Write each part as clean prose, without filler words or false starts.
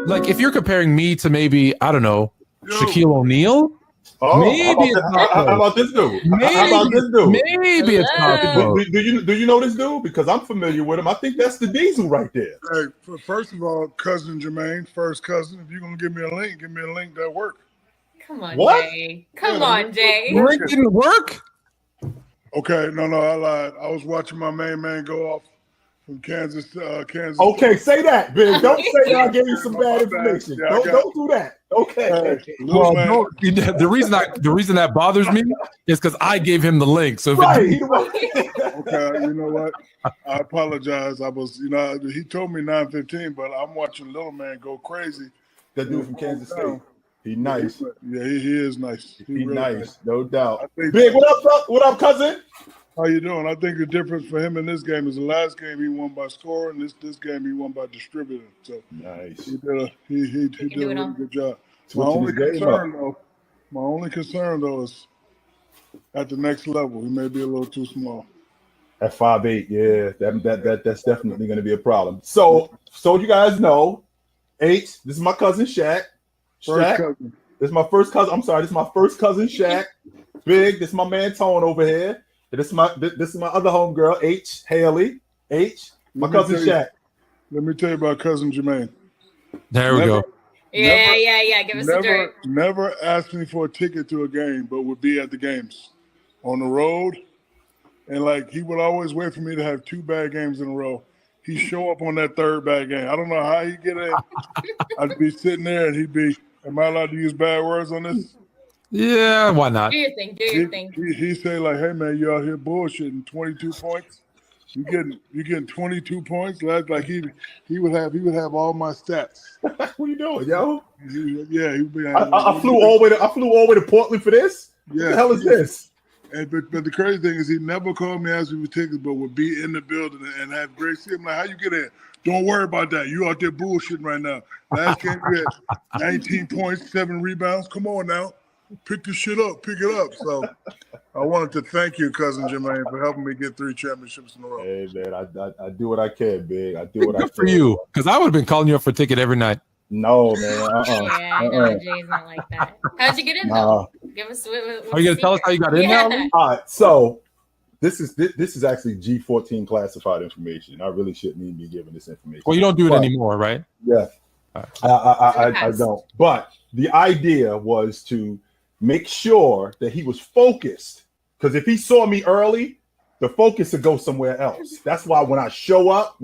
Like, if you're comparing me to maybe, I don't know, Shaquille O'Neal, maybe how about this dude? How about this dude? Maybe it's possible. Do you know this dude? Because I'm familiar with him. I think that's the Diesel right there. Hey, first of all, cousin Jermaine, first cousin. If you're gonna give me a link that work. Come on, what? Jay. Come on, Jay. Link didn't work. Okay, no, I lied. I was watching my main man go off from Kansas. Okay, say that, Big. Don't say that I gave you some bad information. Yeah, don't do that. Okay. Well, the reason that bothers me is because I gave him the link. So okay, you know what? I apologize. I was, he told me 9:15, but I'm watching Little Man go crazy. That dude from Kansas State. He nice. Yeah, he is nice. He really nice, no doubt. Big, what up, cousin? How you doing? I think the difference for him in this game is the last game he won by score, and this game he won by distributing. So nice. He did a really good job. My only concern though is at the next level, he may be a little too small. At 5'8", yeah, that's definitely going to be a problem. So you guys know, H. This is my cousin Shaq. Cousin. This is my first cousin. I'm sorry, this is my first cousin Shaq. Big. This is my man Tone over here. This is my other homegirl, H. Haley. H. My cousin Shaq. Let me tell you about cousin Jermaine. There we go. Yeah. Give us a dirt. Never asked me for a ticket to a game, but would be at the games on the road. And like he would always wait for me to have 2 bad games in a row. He'd show up on that 3rd bad game. I don't know how he'd get in. I'd be sitting there and he'd be, am I allowed to use bad words on this? Yeah, why not? Do your thing. He'd say like, hey man, you out here bullshitting 22 points. You getting 22 points? Like he would have all my stats. What you doing, yo? He'd be. I flew all the way to Portland for this. Yeah. What the hell is this? But the crazy thing is he never called me asking for tickets, but would be in the building and have great seat. I'm like, how you get in? Don't worry about that. You out there bullshitting right now. Last game you had 19 points, 7 rebounds. Come on now. Pick this shit up. Pick it up. So I wanted to thank you, cousin Jermaine, for helping me get 3 championships in a row. Hey man, I do what I can, Big. I do what I can. For you, because I would have been calling you up for a ticket every night. No, man. Yeah, I know Jay's not like that. How'd you get in though? Give us. Are you gonna tell us how you got in now? All right, so this is actually G14 classified information. I really shouldn't even be giving this information. Well, you don't do it anymore, right? Yeah, I don't. But the idea was to make sure that he was focused, because if he saw me early, the focus would go somewhere else. That's why when I show up,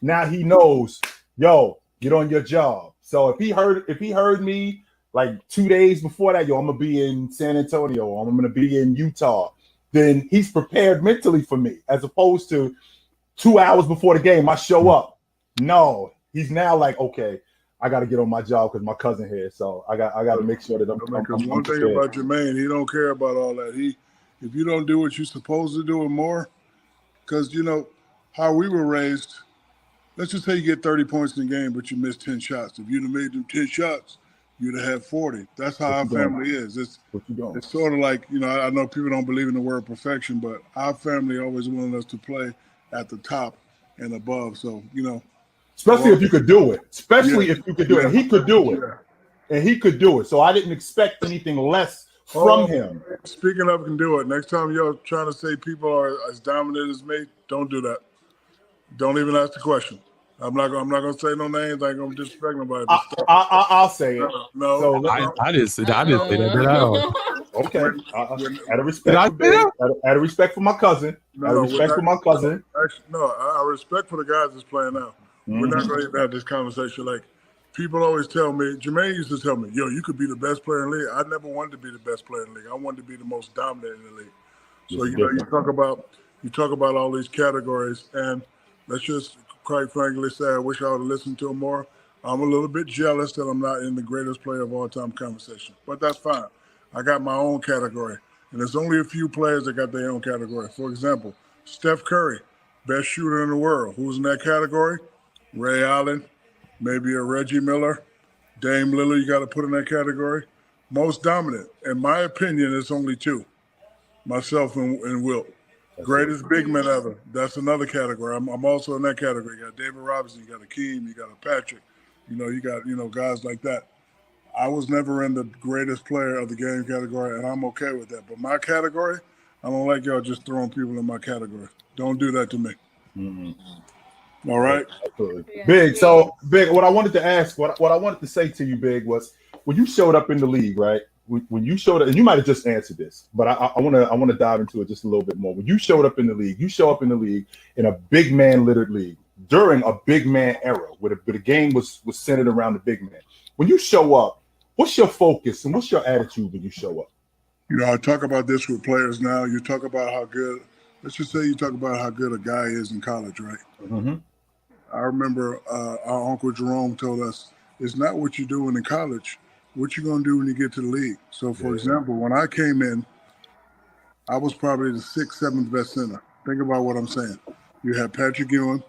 now he knows, yo, get on your job. So if he heard me like 2 days before that, yo, I'm gonna be in San Antonio, or I'm gonna be in Utah, then he's prepared mentally for me, as opposed to 2 hours before the game, I show up. No, he's now like, okay, I got to get on my job because my cousin here, so I got to make sure that I'm one thing about Jermaine, he don't care about all that. If you don't do what you're supposed to do and more, because you know how we were raised. Let's just say you get 30 points in the game, but you missed 10 shots. If you'd have made them 10 shots, you'd have had 40. That's how our family is. It's sort of like, I know people don't believe in the word perfection, but our family always wanted us to play at the top and above. So, especially if you could do it. If you could do it. And he could do it. And he could do it. So I didn't expect anything less from him. Speaking of can do it, next time you're trying to say people are as dominant as me, don't do that. Don't even ask the question. I'm not gonna say no names. I ain't gonna disrespect nobody. I'll say it. No, so I didn't say that. No. Okay. Out of respect for my cousin. I respect for the guys that's playing now. Mm-hmm. We're not going to have this conversation. Like, people always tell me, Jermaine used to tell me, yo, you could be the best player in the league. I never wanted to be the best player in the league. I wanted to be the most dominant in the league. So, you talk about all these categories, and let's just quite frankly say I wish I would have listened to him more. I'm a little bit jealous that I'm not in the greatest player of all time conversation, but that's fine. I got my own category, and there's only a few players that got their own category. For example, Steph Curry, best shooter in the world. Who's in that category? Ray Allen, maybe a Reggie Miller, Dame Lillard, you got to put in that category. Most dominant, in my opinion, it's only 2, myself and Wilt. Greatest big man ever. That's another category. I'm also in that category. You got David Robinson, you got Akeem, you got a Patrick. You got guys like that. I was never in the greatest player of the game category, and I'm okay with that. But my category, I don't like y'all just throwing people in my category. Don't do that to me. Mm-hmm. All right? Absolutely. Yeah. Big, so, Big, what I wanted to ask, what I wanted to say to you, Big, was when you showed up in the league, right? When you showed up, and you might have just answered this, but I want to dive into it just a little bit more. When you showed up in the league, you show up in the league in a big man littered league during a big man era where the game was centered around the big man. When you show up, what's your focus and what's your attitude when you show up? I talk about this with players now. You talk about how good, let's just say you talk about how good a guy is in college, right? Mm-hmm. I remember our Uncle Jerome told us, it's not what you're doing in college, what you going to do when you get to the league. So, for example, when I came in, I was probably the 6th, 7th best center. Think about what I'm saying. You have Patrick Ewing,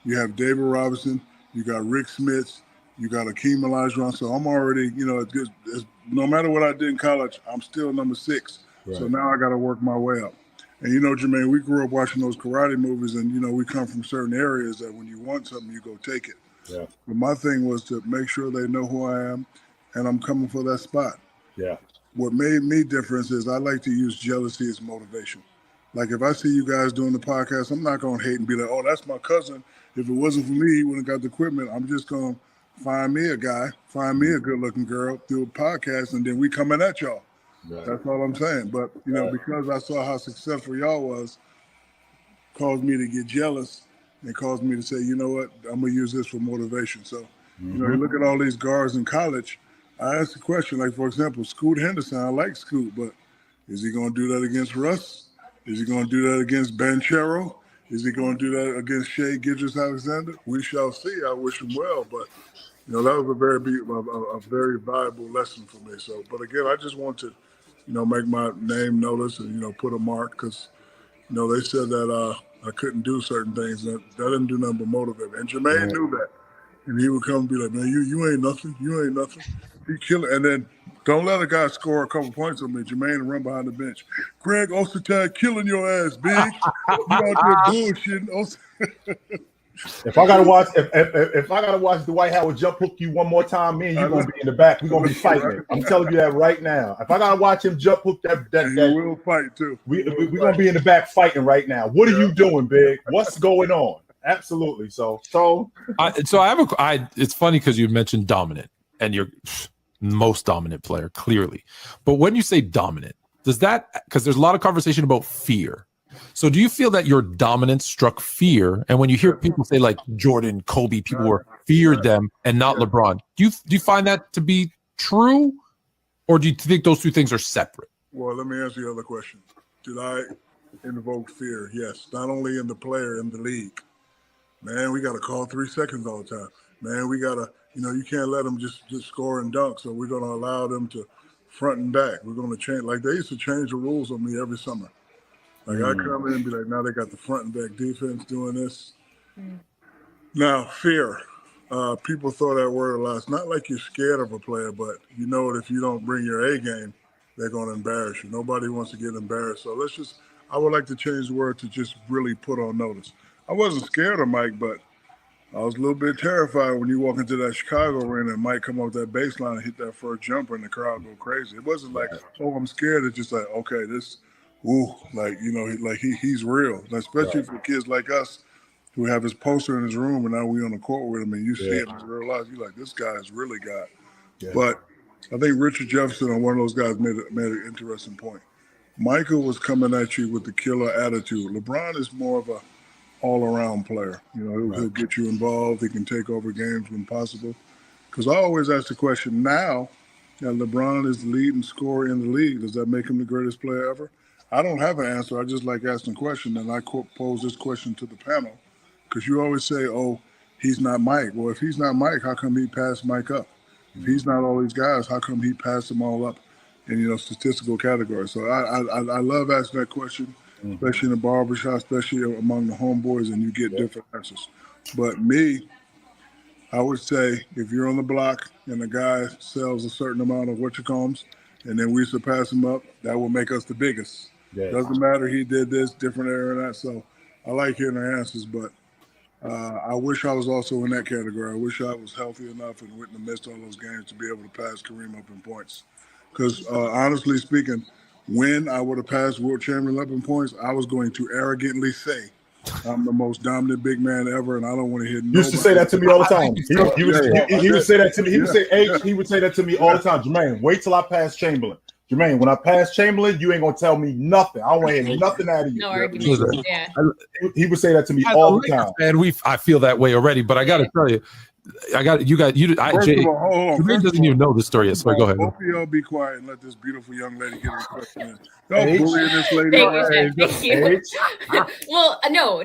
you have David Robinson, you got Rick Smits, you got Akeem Olajuwon. So I'm already, no matter what I did in college, I'm still number 6. Right. So now I got to work my way up. And Jermaine, we grew up watching those karate movies, and we come from certain areas that when you want something, you go take it. Yeah. But my thing was to make sure they know who I am, and I'm coming for that spot. Yeah. What made me different is I like to use jealousy as motivation. Like if I see you guys doing the podcast, I'm not going to hate and be like, oh, that's my cousin. If it wasn't for me, he wouldn't have got the equipment. I'm just going to find me a guy, find me a good-looking girl, do a podcast, and then we coming at y'all. Right. That's all I'm saying. But, because I saw how successful y'all was, caused me to get jealous and caused me to say, you know what, I'm going to use this for motivation. So, you look at all these guards in college, I asked the question, like, for example, Scoot Henderson, I like Scoot, but is he going to do that against Russ? Is he going to do that against Banchero? Is he going to do that against Shea Gilgeous-Alexander? We shall see. I wish him well, but, that was a very valuable lesson for me. So, but again, I just want to, make my name notice and, put a mark because, they said that I couldn't do certain things. That didn't do nothing but motivate me. And Jermaine knew that. And he would come and be like, man, you ain't nothing. You ain't nothing. He kill it. And then don't let a guy score a couple points on me. Jermaine run behind the bench. Greg Ostertag killing your ass, big. You out there bullshitting. If I gotta watch, if I gotta watch Dwight Howard jump hook you one more time, me and you gonna be in the back. We're gonna be fighting. I'm telling you that right now. If I gotta watch him jump hook that we'll fight too. We're gonna be in the back fighting right now. What are you doing, big? What's going on? Absolutely. So it's funny because you mentioned dominant and you're most dominant player, clearly. But when you say dominant, does that, because there's a lot of conversation about fear. So do you feel that your dominance struck fear? And when you hear people say like Jordan, Kobe, people were feared them and not LeBron, do you find that to be true? Or do you think those two things are separate? Well, let me answer the other question. Did I invoke fear? Yes. Not only in the player, in the league. Man, we got to call 3 seconds all the time. Man, we got to, you can't let them just score and dunk. So we're going to allow them to front and back. We're going to change. Like they used to change the rules on me every summer. Like I come in and be like, now they got the front and back defense doing this. Now, fear. People throw that word a lot. It's not like you're scared of a player, but you know that if you don't bring your A game, they're going to embarrass you. Nobody wants to get embarrassed. So I would like to change the word to just really put on notice. I wasn't scared of Mike, but I was a little bit terrified when you walk into that Chicago arena and Mike come off that baseline and hit that first jumper and the crowd go crazy. It wasn't like, oh, I'm scared. It's just like, okay, he's real. Especially for kids like us who have his poster in his room and now we on the court with him and you see him in real life. You're like, this guy is really God. Yeah. But I think Richard Jefferson on one of those guys made an interesting point. Michael was coming at you with the killer attitude. LeBron is more of a all-around player. He'll get you involved. He can take over games when possible. Because I always ask the question, now that LeBron is the leading scorer in the league, does that make him the greatest player ever? I don't have an answer. I just like asking questions, and I pose this question to the panel. Because you always say, oh, he's not Mike. Well, if he's not Mike, how come he passed Mike up? If he's not all these guys, how come he passed them all up in, statistical categories? So I love asking that question. Especially in the barbershop, especially among the homeboys, and you get different answers. But me, I would say if you're on the block and the guy sells a certain amount of what-you-calls, and then we surpass him up, that will make us the biggest. Yeah. Doesn't matter. He did this, different era and that. So I like hearing the answers, but I wish I was also in that category. I wish I was healthy enough and wouldn't have missed all those games to be able to pass Kareem up in points. Because honestly speaking, when I would have passed Wilt Chamberlain up in points, I was going to arrogantly say I'm the most dominant big man ever, and I don't want to hear nobody. You used to say that to me all the time. He would say that to me. He would say, H, he would say that to me all the time. Jermaine, wait till I pass Chamberlain. Jermaine, when I pass Chamberlain, you ain't gonna tell me nothing. I don't want to hear nothing out of you. No argument. Yeah. He would say that to me all the time. And I feel that way already, but I got to tell you, Jay, Jermaine doesn't even know the story yet. So go ahead. Both of y'all be quiet and let this beautiful young lady get her question in. Don't bully this lady. Thank you. Well, no.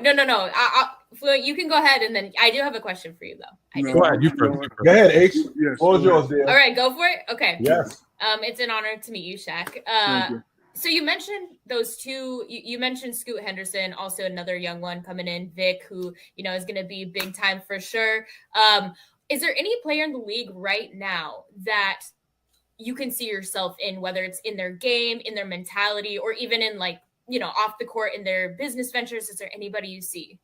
Fluent, you can go ahead, and then I do have a question for you, though. Go ahead. You first. Go ahead, H. Yes. All yours, dear. All right, go for it. Okay. Yes. It's an honor to meet you, Shaq. Thank you. So you mentioned those two. You mentioned Scoot Henderson, also another young one coming in, Vic, who is going to be big time for sure. Is there any player in the league right now that you can see yourself in, whether it's in their game, in their mentality, or even in off the court in their business ventures? Is there anybody you see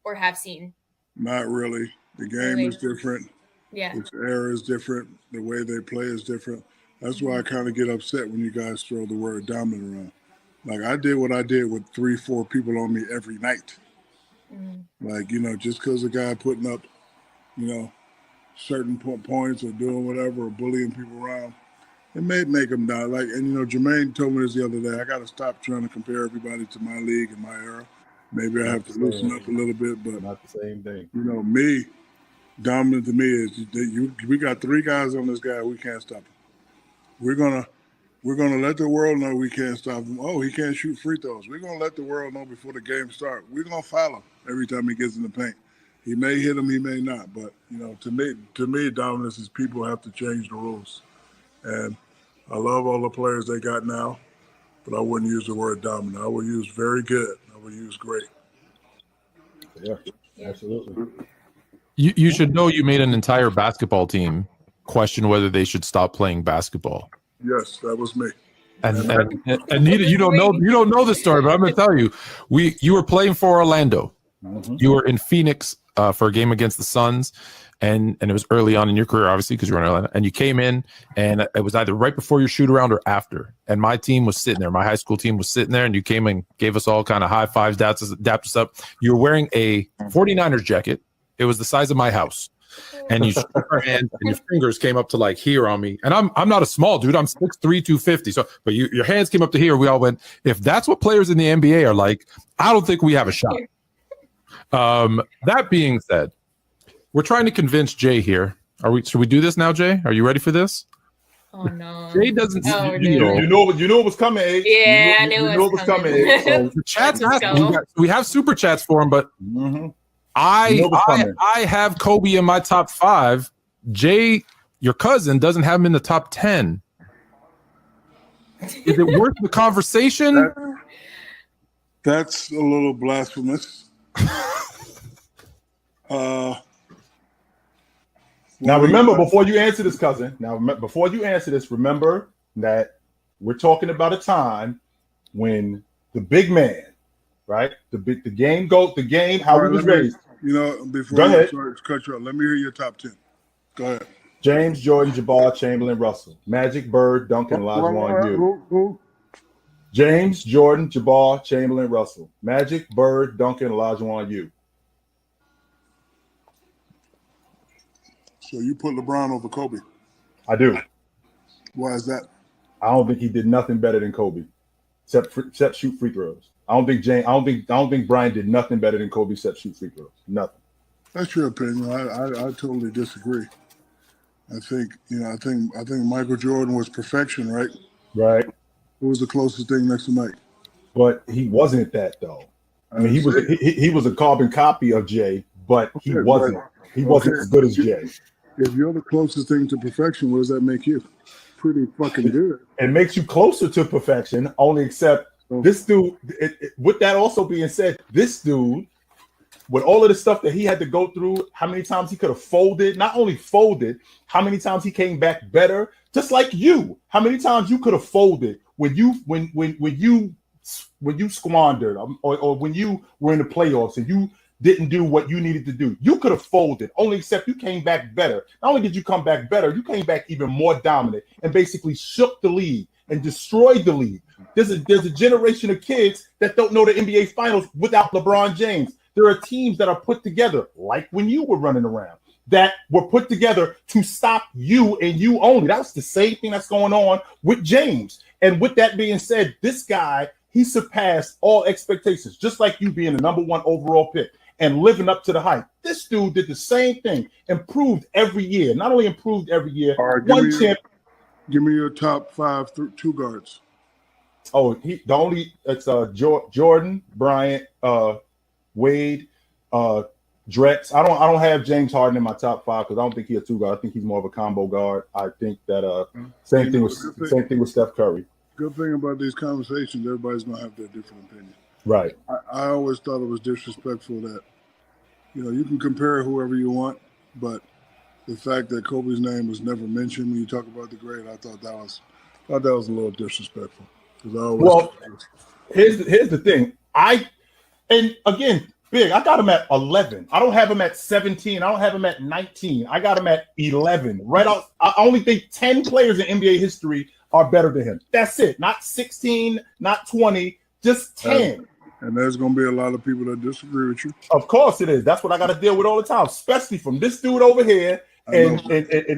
or have seen? Not really. The game is different. Yeah. Its era is different. The way they play is different. That's why I kind of get upset when you guys throw the word dominant around. Like, I did what I did with 3-4 people on me every night. Like, just because a guy putting up, certain points or doing whatever or bullying people around, it may make him down. Like, and Jermaine told me this the other day. I got to stop trying to compare everybody to my league and my era. Maybe I have to loosen up a little bit, but not the same thing. Me, dominant to me is we got 3 guys on this guy. We can't stop him. We're gonna let the world know we can't stop him. Oh, he can't shoot free throws. We're gonna let the world know before the game starts. We're gonna foul him every time he gets in the paint. He may hit him, he may not. But to me, dominance is people have to change the rules. And I love all the players they got now, but I wouldn't use the word dominant. I would use very good. I would use great. Yeah, absolutely. You should know you made an entire basketball team question whether they should stop playing basketball. Yes, that was me. And Nita, you don't know the story, but I'm going to tell you, you were playing for Orlando. Mm-hmm. You were in Phoenix for a game against the Suns, and it was early on in your career, obviously, because you were in Orlando. And you came in, and it was either right before your shoot around or after. And my team was sitting there. My high school team was sitting there, and you came and gave us all kind of high fives, dapped us up. You were wearing a 49ers jacket. It was the size of my house. And you shook our hands, and your fingers came up to like here on me. And I'm not a small dude. I'm 6'3", 250. So, but your hands came up to here. We all went, if that's what players in the NBA are like, I don't think we have a shot. That being said, we're trying to convince Jay here. Should we do this now, Jay? Are you ready for this? Oh no. Jay doesn't. Oh, you know what was coming, H. Yeah, I knew it was coming. So the chats we have super chats for him, but I have Kobe in my top 5. Jay, your cousin, doesn't have him in the top 10. Is it worth the conversation? That's a little blasphemous. Now, remember, before you answer this, cousin, remember that we're talking about a time when the big man, right? The game, how he was raised. Before I cut you off, let me hear your top 10. Go ahead. James, Jordan, Jabbar, Chamberlain, Russell. Magic, Bird, Duncan, Olajuwon, you. Who? James, Jordan, Jabbar, Chamberlain, Russell. Magic, Bird, Duncan, Olajuwon, you. So you put LeBron over Kobe? I do. Why is that? I don't think he did nothing better than Kobe, except shoot free throws. I don't think Brian did nothing better than Kobe except shoot free throws. Nothing. That's your opinion. I totally disagree. I think Michael Jordan was perfection, right? Right. Who was the closest thing next to Mike? But he wasn't that though. I mean, he was a carbon copy of Jay, but he wasn't. He wasn't as good as Jay. If you're the closest thing to perfection, what does that make you? Pretty fucking good. It makes you closer to perfection, only except this dude, with that also being said, this dude, with all of the stuff that he had to go through, how many times he could have folded, not only folded, how many times he came back better, just like you. How many times you could have folded when you squandered or when you were in the playoffs and you didn't do what you needed to do, you could have folded. Only except you came back better. Not only did you come back better, you came back even more dominant and basically shook the league and destroyed the league. There's a generation of kids that don't know the NBA Finals without LeBron James. There are teams that are put together, like when you were running around, that were put together to stop you and you only. That's the same thing that's going on with James. And with that being said, this guy, he surpassed all expectations, just like you being the number 1 overall pick and living up to the hype. This dude did the same thing, improved every year. Not only improved every year, All right, give me your top 5 two guards. Oh, it's Jordan, Bryant, Wade, Drex. I don't have James Harden in my top 5 because I don't think he's a 2 guard. I think he's more of a combo guard. I think that same thing with Steph Curry. Good thing about these conversations, everybody's gonna have their different opinion. Right. I always thought it was disrespectful that, you can compare whoever you want, but the fact that Kobe's name was never mentioned when you talk about the great, I thought that was a little disrespectful. Here's the thing. And again, Big, I got him at 11. I don't have him at 17. I don't have him at 19. I got him at 11. Right out. I only think 10 players in NBA history are better than him. That's it. Not 16, not 20, just 10. And there's going to be a lot of people that disagree with you. Of course it is. That's what I got to deal with all the time, especially from this dude over here and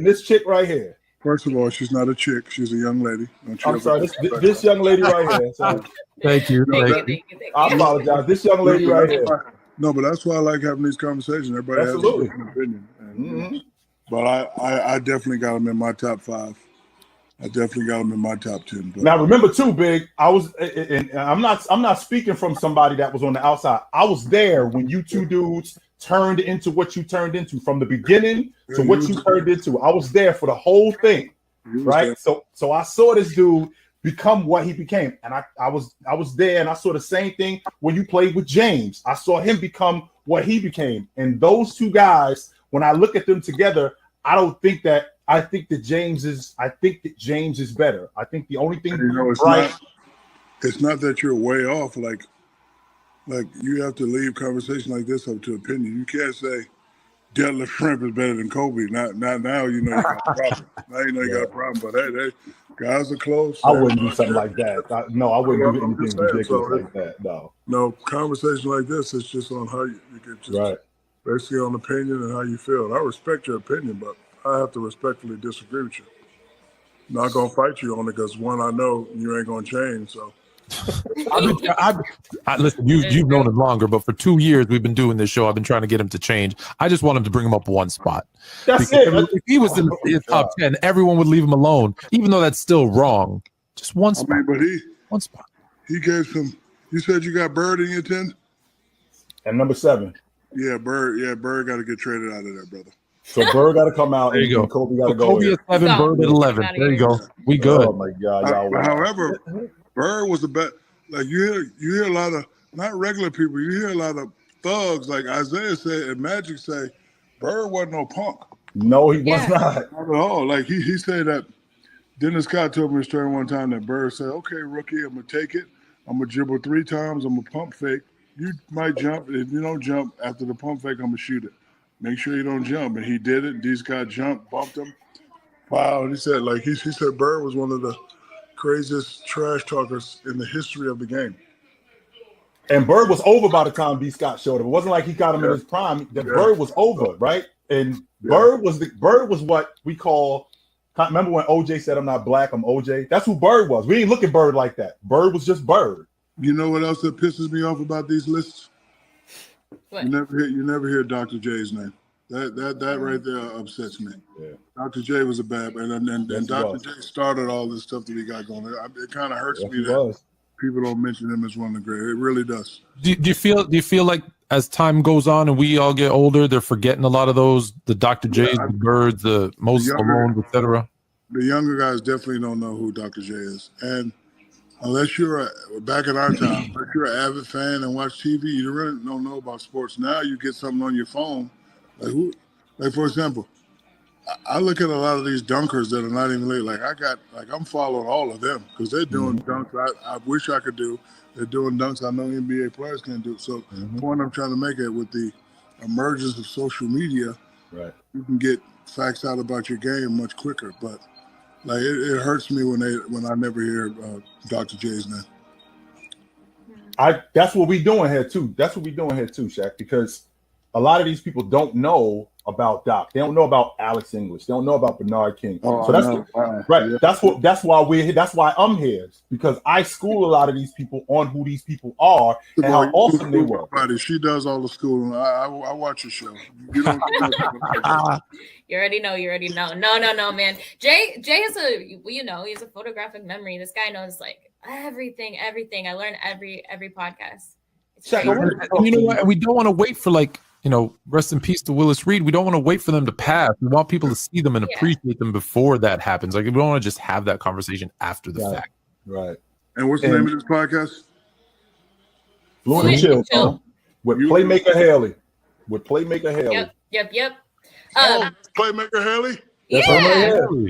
this chick right here. First of all, she's not a chick. She's a young lady. I'm sorry. This young lady right here. So. Thank you. I apologize. This young lady right here. No, but that's why I like having these conversations. Everybody has a different opinion. And, but I definitely got him in my top 5. I definitely got him in my top 10. But. Now remember too, Big. I'm not speaking from somebody that was on the outside. I was there when you two dudes turned into what you turned into from the beginning to what you turned into. I was there for the whole thing, right? So I saw this dude become what he became, and I was there, and I saw the same thing when you played with James. I saw him become what he became, and those two guys, when I look at them together, I think that James is better. I think the only thing it's not that you're way off. Like you have to leave conversation like this up to opinion. You can't say deadlift shrimp is better than Kobe. Not now. You know you got a problem. Now you know you got a problem. But hey, guys are close. I wouldn't do something like that. I wouldn't do anything ridiculous like that. No, conversation like this is just on how you get just basically on opinion and how you feel. And I respect your opinion, but I have to respectfully disagree with you. I'm not gonna fight you on it because one, I know you ain't gonna change. So listen, you've known him longer, but for 2 years we've been doing this show. I've been trying to get him to change. I just want him to bring him up one spot. That's it. If he was in the top 10, everyone would leave him alone, even though that's still wrong. Just one spot. One spot. He gave some. You said you got Bird in your 10? And number 7. Yeah, Bird. Yeah, Bird got to get traded out of there, brother. So Bird got to come out. There you go. Kobe got to go. Kobe at 7, Bird at 11. There you go. We good. Oh my God. However, Bird was the best. Like you hear a lot of not regular people. You hear a lot of thugs, like Isaiah said and Magic say. Bird wasn't no punk. No, he was not. Not at all. Like he said that. Dennis Scott told me a story one time that Bird said, "Okay, rookie, I'm gonna take it. I'm gonna dribble 3 times. I'm gonna pump fake. You might jump. If you don't jump after the pump fake, I'm gonna shoot it. Make sure you don't jump." And he did it. D. Scott jumped, bumped him. Wow. And he said, he said Bird was one of the craziest trash talkers in the history of the game. And Bird was over by the time D. Scott showed up. It wasn't like he got him in his prime. Bird was over, right? And Bird was what we call. Remember when OJ said, "I'm not black, I'm OJ"? That's who Bird was. We didn't look at Bird like that. Bird was just Bird. You know what else that pisses me off about these lists? What? You never hear Dr. J's name. That right there upsets me. Yeah. Dr. J was a bad man, and Dr. J started all this stuff that he got going. It kind of hurts me that people don't mention him as one of the great. It really does. Do you feel like as time goes on and we all get older, they're forgetting a lot of those, the Dr. J's, the Birds, the Moses Malone, etc. The younger guys definitely don't know who Dr. J is, and unless you're back in our time, unless you're an avid fan and watch TV, you really don't know about sports. Now you get something on your phone, like for example, I look at a lot of these dunkers that are not even late. I'm following all of them because they're doing dunks I wish I could do. They're doing dunks I know NBA players can do. So the point I'm trying to make it with the emergence of social media, right? You can get facts out about your game much quicker. But like it hurts me when I never hear Dr. J's name. That's what we doing here too. That's what we doing here too, Shaq, because a lot of these people don't know about Doc. They don't know about Alex English. They don't know about Bernard King. So that's right. Yeah. That's why we're here. That's why I'm here, because I school a lot of these people on who these people are and how awesome they were. She does all the schooling. I watch your show. You don't. You already know. No, man. Jay has he's a photographic memory. This guy knows like everything. I learn every podcast. Shaq, you know what? We don't want to wait for rest in peace to Willis Reed. We don't want to wait for them to pass. We want people to see them and appreciate them before that happens. Like we don't want to just have that conversation after the fact. Right. And what's the name of this podcast? Fluent Chill. With Playmaker Haley. Yep. Playmaker Haley? Yeah.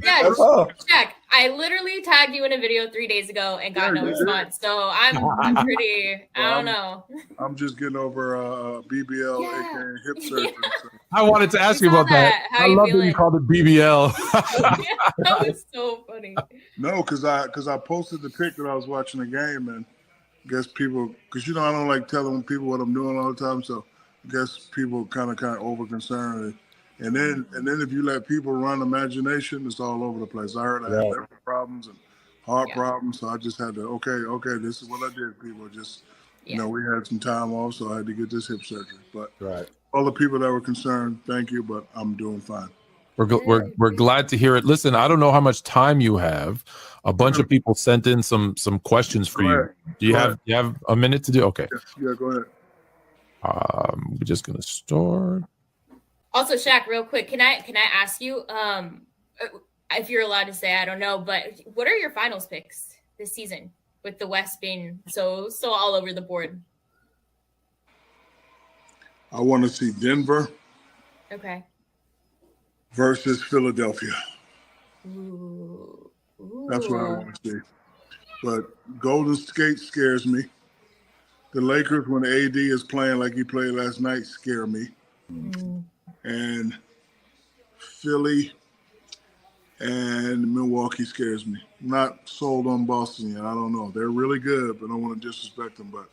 Shaq, I literally tagged you in a video 3 days ago and got no response. So I'm pretty, I don't know. I'm just getting over BBL, aka hip surgery. So. I wanted to ask you about that. I love that you called it BBL. That was so funny. No, because I posted the pic that I was watching the game, and I guess people, because I don't like telling people what I'm doing all the time, so I guess people kind of over concerned. And then if you let people run imagination, it's all over the place. I heard I had liver problems and heart problems, so I just had to, okay, this is what I did. People just, we had some time off, so I had to get this hip surgery. But all the people that were concerned, thank you, but I'm doing fine. We're glad to hear it. Listen, I don't know how much time you have. A bunch of people sent in some questions for you. Do you have a minute to do? Okay. Yeah, go ahead. We're just gonna start. Also, Shaq, real quick, can I ask you, if you're allowed to say, I don't know, but what are your finals picks this season with the West being so all over the board? I want to see Denver. Okay. Versus Philadelphia. Ooh. That's what I want to see. But Golden State scares me. The Lakers, when AD is playing like he played last night, scare me. And Philly and Milwaukee scares me. I'm not sold on Boston yet. I don't know. They're really good, but I don't want to disrespect them. But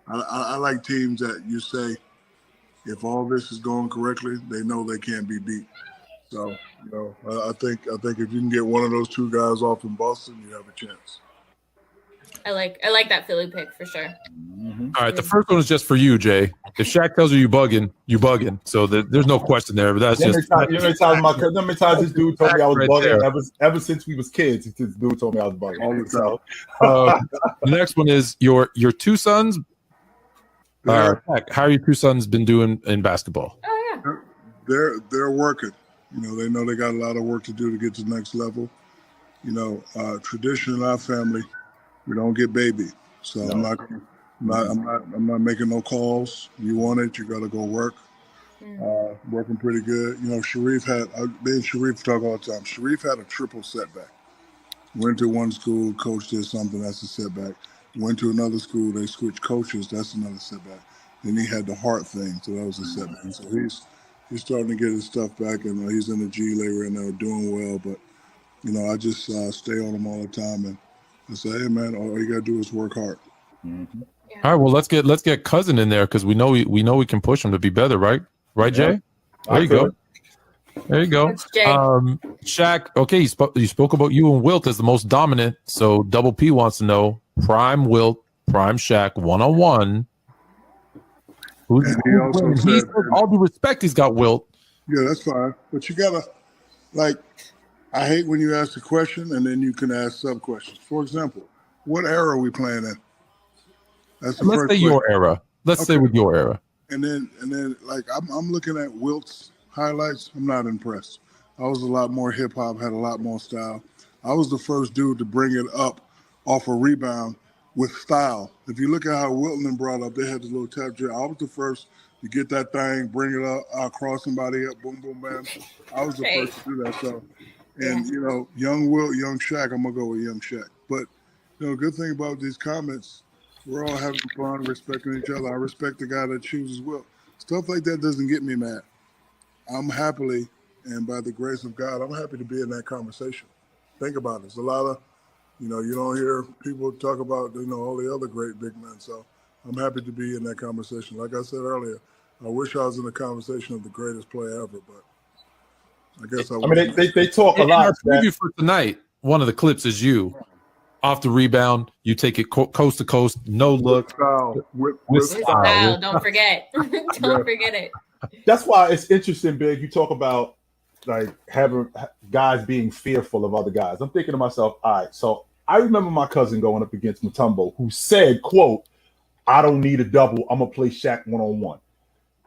I like teams that you say, if all this is going correctly, they know they can't be beat. So, I think if you can get one of those two guys off in Boston, you have a chance. I like that Philly pick for sure. All right, the first one is just for you, Jay. If Shaq tells you you bugging. So there's no question there. But that's just. How many times this dude told me I was bugging? Ever since we was kids, this dude told me I was bugging. All the time. The next one is your two sons. How are your two sons been doing in basketball? Oh yeah. They're working. They know they got a lot of work to do to get to the next level. Tradition in our family, we don't get baby. So I'm not making no calls. You want it, you gotta go work. Working pretty good. Sharif me and Sharif talk all the time. Sharif had a triple setback. Went to one school, coach did something, that's a setback. Went to another school, they switched coaches, that's another setback. Then he had the heart thing, so that was a setback. So he's starting to get his stuff back, and he's in the G League right now, doing well. But I just stay on him all the time, and I say, hey man, all you gotta do is work hard. All right, well let's get Cousin in there because we know we can push him to be better, right? Right, Jay? There you go. Shaq. Okay, you spoke about you and Wilt as the most dominant. So Double P wants to know prime Wilt, prime Shaq, 1-on-1. All due respect, he's got Wilt. Yeah, that's fine. But you gotta I hate when you ask a question and then you can ask sub questions. For example, what era are we playing in? That's the Let's say your era. Let's say with your era. And then I'm looking at Wilt's highlights. I'm not impressed. I was a lot more hip hop, had a lot more style. I was the first dude to bring it up off a rebound with style. If you look at how Wilton brought up, they had the little tap drill. I was the first You get that thing, bring it up, I'll cross somebody up, boom, boom, bam. I was the first to do that. So, and you know, young Will, young Shaq, I'm gonna go with young Shaq. But you know, good thing about these comments, we're all having fun, respecting each other. I respect the guy that chooses Will. Stuff like that doesn't get me mad. I'm happily, and by the grace of God, I'm happy to be in that conversation. Think about it. There's a lot of, you know, you don't hear people talk about, you know, all the other great big men. So I'm happy to be in that conversation. Like I said earlier, I wish I was in the conversation of the greatest player ever, but I guess I mean, they talk a lot. In our preview for tonight, one of the clips is you off the rebound. You take it coast to coast, no look. With style. Don't forget. Don't forget it. That's why it's interesting, Big. You talk about like having guys being fearful of other guys. I'm thinking to myself, all right, so I remember my cousin going up against Mutombo, who said, quote, "I don't need a double. I'm going to play Shaq one-on-one."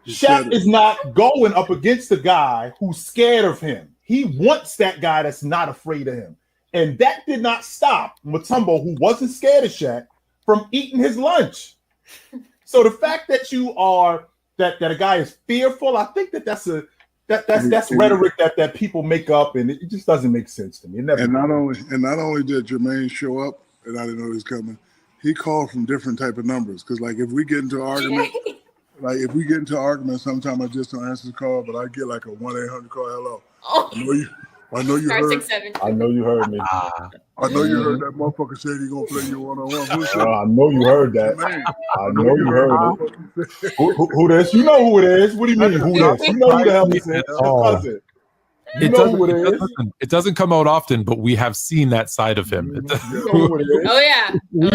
Shaq is not going up against the guy who's scared of him. He wants that guy that's not afraid of him. And that did not stop Mutombo, who wasn't scared of Shaq, from eating his lunch. So the fact that you are that a guy is fearful, I think that's rhetoric that people make up, and it just doesn't make sense to me. And not only did Jermaine show up, and I didn't know he was coming, he called from different type of numbers. Because like if we get into an argument, sometimes I just don't answer the call, but I get like a 1-800 call. Hello. Oh. I know you heard. 6, 7. I know you heard me. I know you heard that motherfucker said he gonna play you one-on-one. I know you heard that. I know you heard it. Who this? You know who it is. What do you mean who this? You know who the hell this is. Cousin. It doesn't come out often, but we have seen that side of him. You know who it is. Oh yeah. You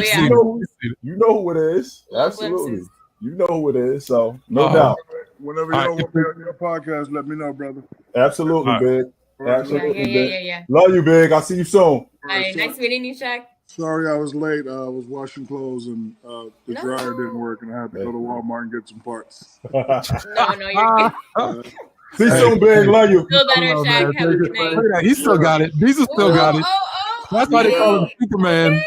know who it is. Absolutely. You know who it is. So no doubt. Whenever you want to be on your podcast, let me know, brother. Absolutely, Big. Absolutely. Yeah. Love you, Big. I'll see you soon. All right, nice meeting you, Shaq. Sorry I was late. I was washing clothes and the dryer didn't work, and I had to go to Walmart and get some parts. No, you're good. See you soon, Big. Love you. Feel better, Shaq. Have a good night. He still got it. Diesel still got it. That's why they call him Superman. Okay.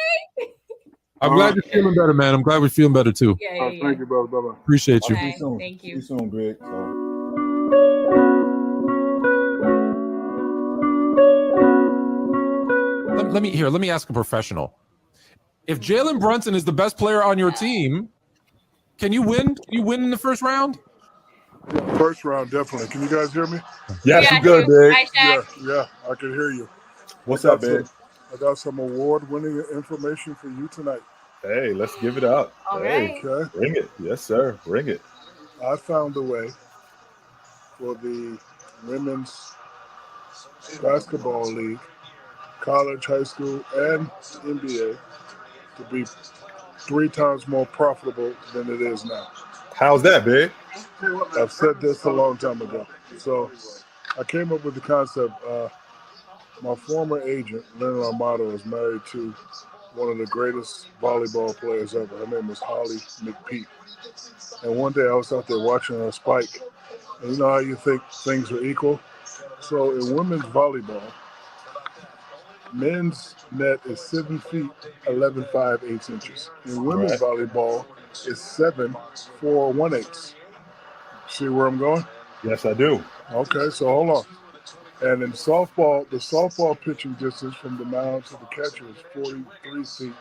I'm glad you're feeling better, man. I'm glad we're feeling better too. Yeah. Thank you, brother. Bye-bye. Appreciate you. Okay, See you soon. thank you. See you soon, Big. Let me ask a professional. If Jalen Brunson is the best player on your team, can you win? Can you win in the first round? First round, definitely. Can you guys hear me? Yes, you good, Big. Hi, Shaq. Yeah, I can hear you. What's up, Big? I got some award-winning information for you tonight. Hey, let's give it up. All right. Okay. Bring it. Yes, sir. Bring it. I found a way for the Women's Basketball League, college, high school, and NBA to be 3 times more profitable than it is now. How's that, Big? I've said this a long time ago. So I came up with the concept. My former agent, Leonard Armato, is married to one of the greatest volleyball players ever. Her name is Holly McPeak. And one day I was out there watching her spike. And you know how you think things are equal? So in women's volleyball, men's net is 7 feet, 11, 5, 8 inches. In women's volleyball, it's 7, 4, 1/8. See where I'm going? Yes, I do. Okay, so hold on. And in softball, the softball pitching distance from the mound to the catcher is 43 feet.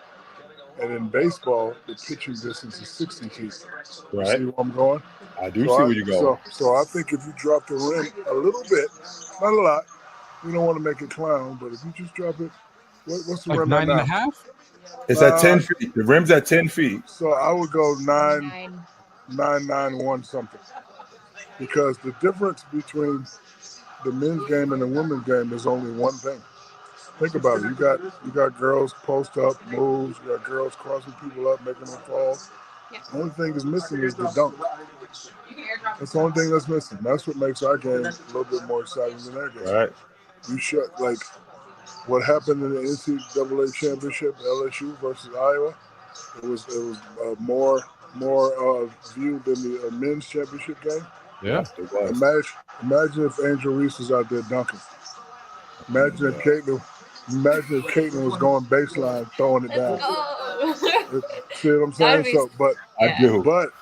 And in baseball, the pitching distance is 60 feet. Right. See where I'm going? I do see where you're going. So I think if you drop the rim a little bit, not a lot, you don't want to make it clown, but if you just drop it, what's the Like rim 9.5? It's at 10 feet. The rim's at 10 feet. So I would go 9.91 something. Because the difference between the men's game and the women's game is only one thing. Think about it. You got girls post up moves. You got girls crossing people up, making them fall. The only thing that's missing is the dunk. That's the only thing that's missing. That's what makes our game a little bit more exciting than their game. Right. You should like what happened in the NCAA championship, LSU versus Iowa. It was more viewed than the men's championship game. Yeah. Imagine if Angel Reese was out there dunking. Imagine if Caitlin was going baseline, throwing it down. See what I'm saying? I do. But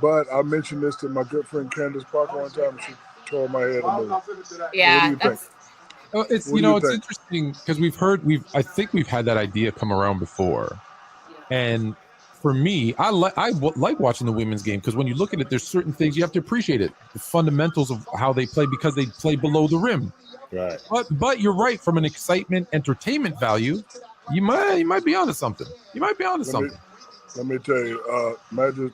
But I mentioned this to my good friend Candace Parker one time, and she tore my head a little. Yeah, what do you think? It's What do you it's think? interesting because I think we've had that idea come around before, and for me, I like watching the women's game because when you look at it, there's certain things you have to appreciate it, the fundamentals of how they play because they play below the rim. Right. But you're right, from an excitement, entertainment value, you might be onto something. You might be onto something. Let me tell you, imagine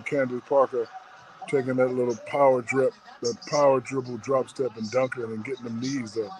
Candace Parker taking that little power dribble, drop step, and dunking and getting them knees up.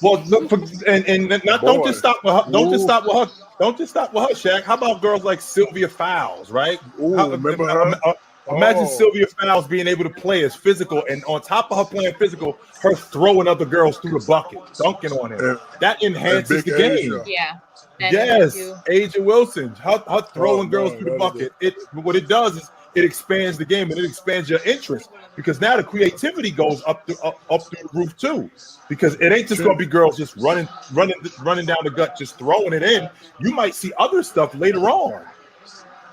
Well, look, don't just stop with her. Don't just stop with her. Don't just stop with her, Shaq. How about girls like Sylvia Fowles, right? Remember her? Imagine Sylvia Fowles being able to play as physical, and on top of her playing physical, her throwing other girls through the bucket, dunking on him. That enhances the game. Yeah. Yes, Aja Wilson, her throwing girls through the bucket. What it does is it expands the game and it expands your interest because now the creativity goes up through the roof too. Because it ain't just gonna be girls just running down the gut, just throwing it in. You might see other stuff later on.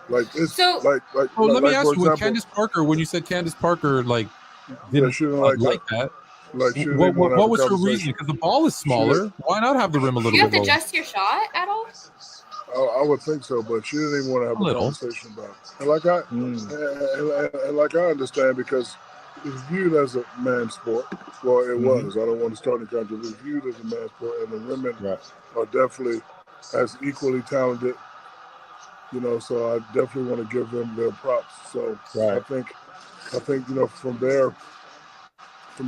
Like this, So- let me ask for you, with example, Candace Parker, when you said Candace Parker didn't she didn't like that, like she didn't what even wanna have a was her conversation. reason? Because the ball is smaller. Why not have the rim a Do little you have bit to lower? adjust your shot at all? I would think so, but she didn't even want to have a conversation about it. And like I understand, because it's viewed as a man's sport. Well, it was. I don't want to start any controversy. It's viewed as a man's sport, and the women are definitely as equally talented. So I definitely want to give them their props. So I think from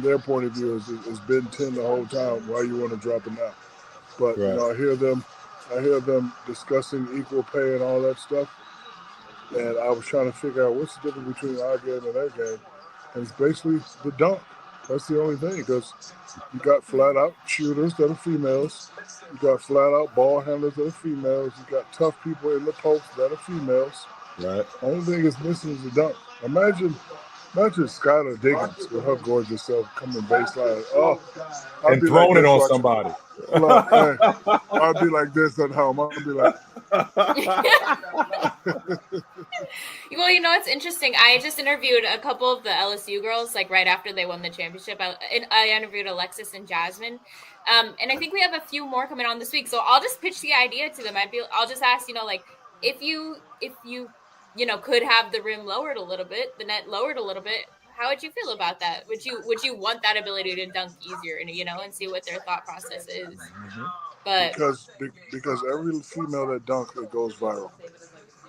their point of view, it's been 10 the whole time. Why you want to drop it now? But I hear them discussing equal pay and all that stuff. And I was trying to figure out what's the difference between our game and their game. And it's basically the dunk. That's the only thing, because you got flat out shooters that are females. You got flat out ball handlers that are females. You got tough people in the post that are females. Right. Only thing is missing is the dunk. Imagine Skylar Diggins with her gorgeous self coming baseline. And throwing it on somebody. Look, hey, I'd be like this at home. I'd be like. Well, it's interesting. I just interviewed a couple of the LSU girls, like right after they won the championship. I interviewed Alexis and Jasmine, and I think we have a few more coming on this week. So I'll just pitch the idea to them. I'll just ask, if you could have the rim lowered a little bit, the net lowered a little bit, how would you feel about that? Would you want that ability to dunk easier, and see what their thought process is? But because every female that dunks, it goes viral.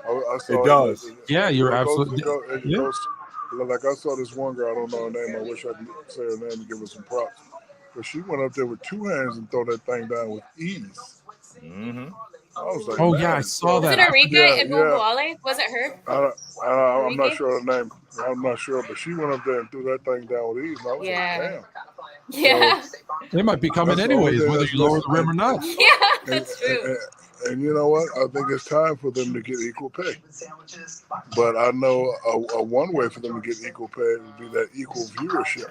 I saw it does. You're absolutely. Like I saw this one girl, I don't know her name. I wish I could say her name and give her some props. But she went up there with two hands and throw that thing down with ease. Mm-hmm. I was like, I saw that. Was it Arika Ibubuale? Was it her? I'm not sure her name. I'm not sure, but she went up there and threw that thing down with ease. And I was like, damn. Yeah. So, they might be coming anyways, whether you lower the rim or not. Yeah, that's true. And you know what? I think it's time for them to get equal pay. But I know a one way for them to get equal pay would be that equal viewership.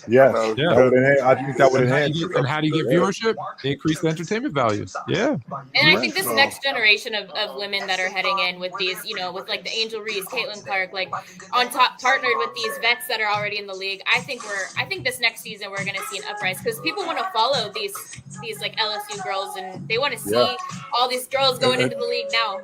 Yes. I think that would enhance. And how do you get viewership? Increase the entertainment value. Yeah. And I think this next generation of women that are heading in with these, with like the Angel Reese, Caitlin Clark, like on top, partnered with these vets that are already in the league. I think this next season we're going to see an uprise because people want to follow these like LSU girls, and they want to see all these girls going into the league now.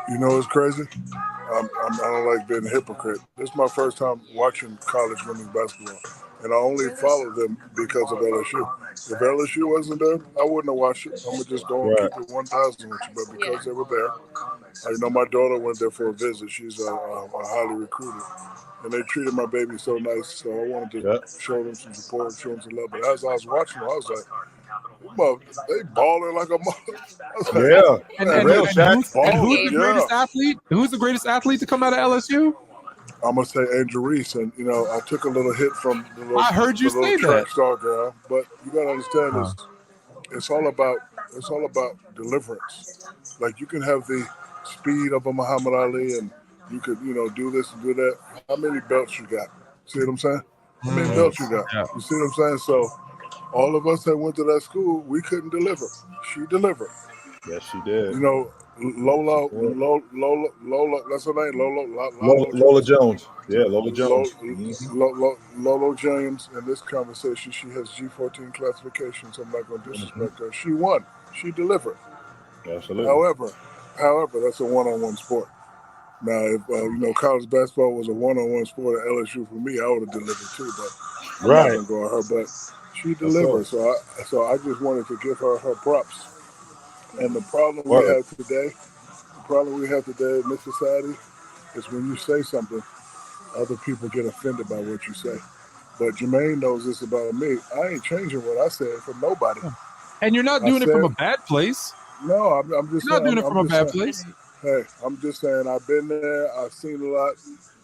You know what's crazy? I don't like being a hypocrite. This is my first time watching college women's basketball, and I only followed them because of LSU. If LSU wasn't there, I wouldn't have watched it. I'm going to just go and keep it 1,000 with you. But because they were there, my daughter went there for a visit. She's highly recruited. And they treated my baby so nice, so I wanted to show them some support, show them some love. But as I was watching them, I was like, they balling like a mother. Who's the greatest athlete? Who's the greatest athlete to come out of LSU? I'm gonna say Angel Reese, and I took a little hit from the little. I heard you say track that. star girl, but you gotta understand it's all about deliverance. Like you can have the speed of a Muhammad Ali, and you could do this and do that. How many belts you got? See what I'm saying? How many belts you got? You see what I'm saying? So all of us that went to that school, we couldn't deliver. She delivered. Yes, she did. Lola, that's her name, Lola Jones. Yeah, Lola Jones. Lolo James. In this conversation, she has G14 classification, so I'm not going to disrespect her. She won. She delivered. Absolutely. However, that's a one-on-one sport. Now, if college basketball was a one-on-one sport at LSU for me, I would have delivered too. But I'm not going to go on her. But she delivered, so I just wanted to give her props. And the problem we have today in this society is when you say something, other people get offended by what you say. But Jermaine knows this about me. I ain't changing what I said for nobody. And you're not doing it from a bad place. No, I'm just not saying. doing it from a bad place. Hey, I'm just saying I've been there. I've seen a lot.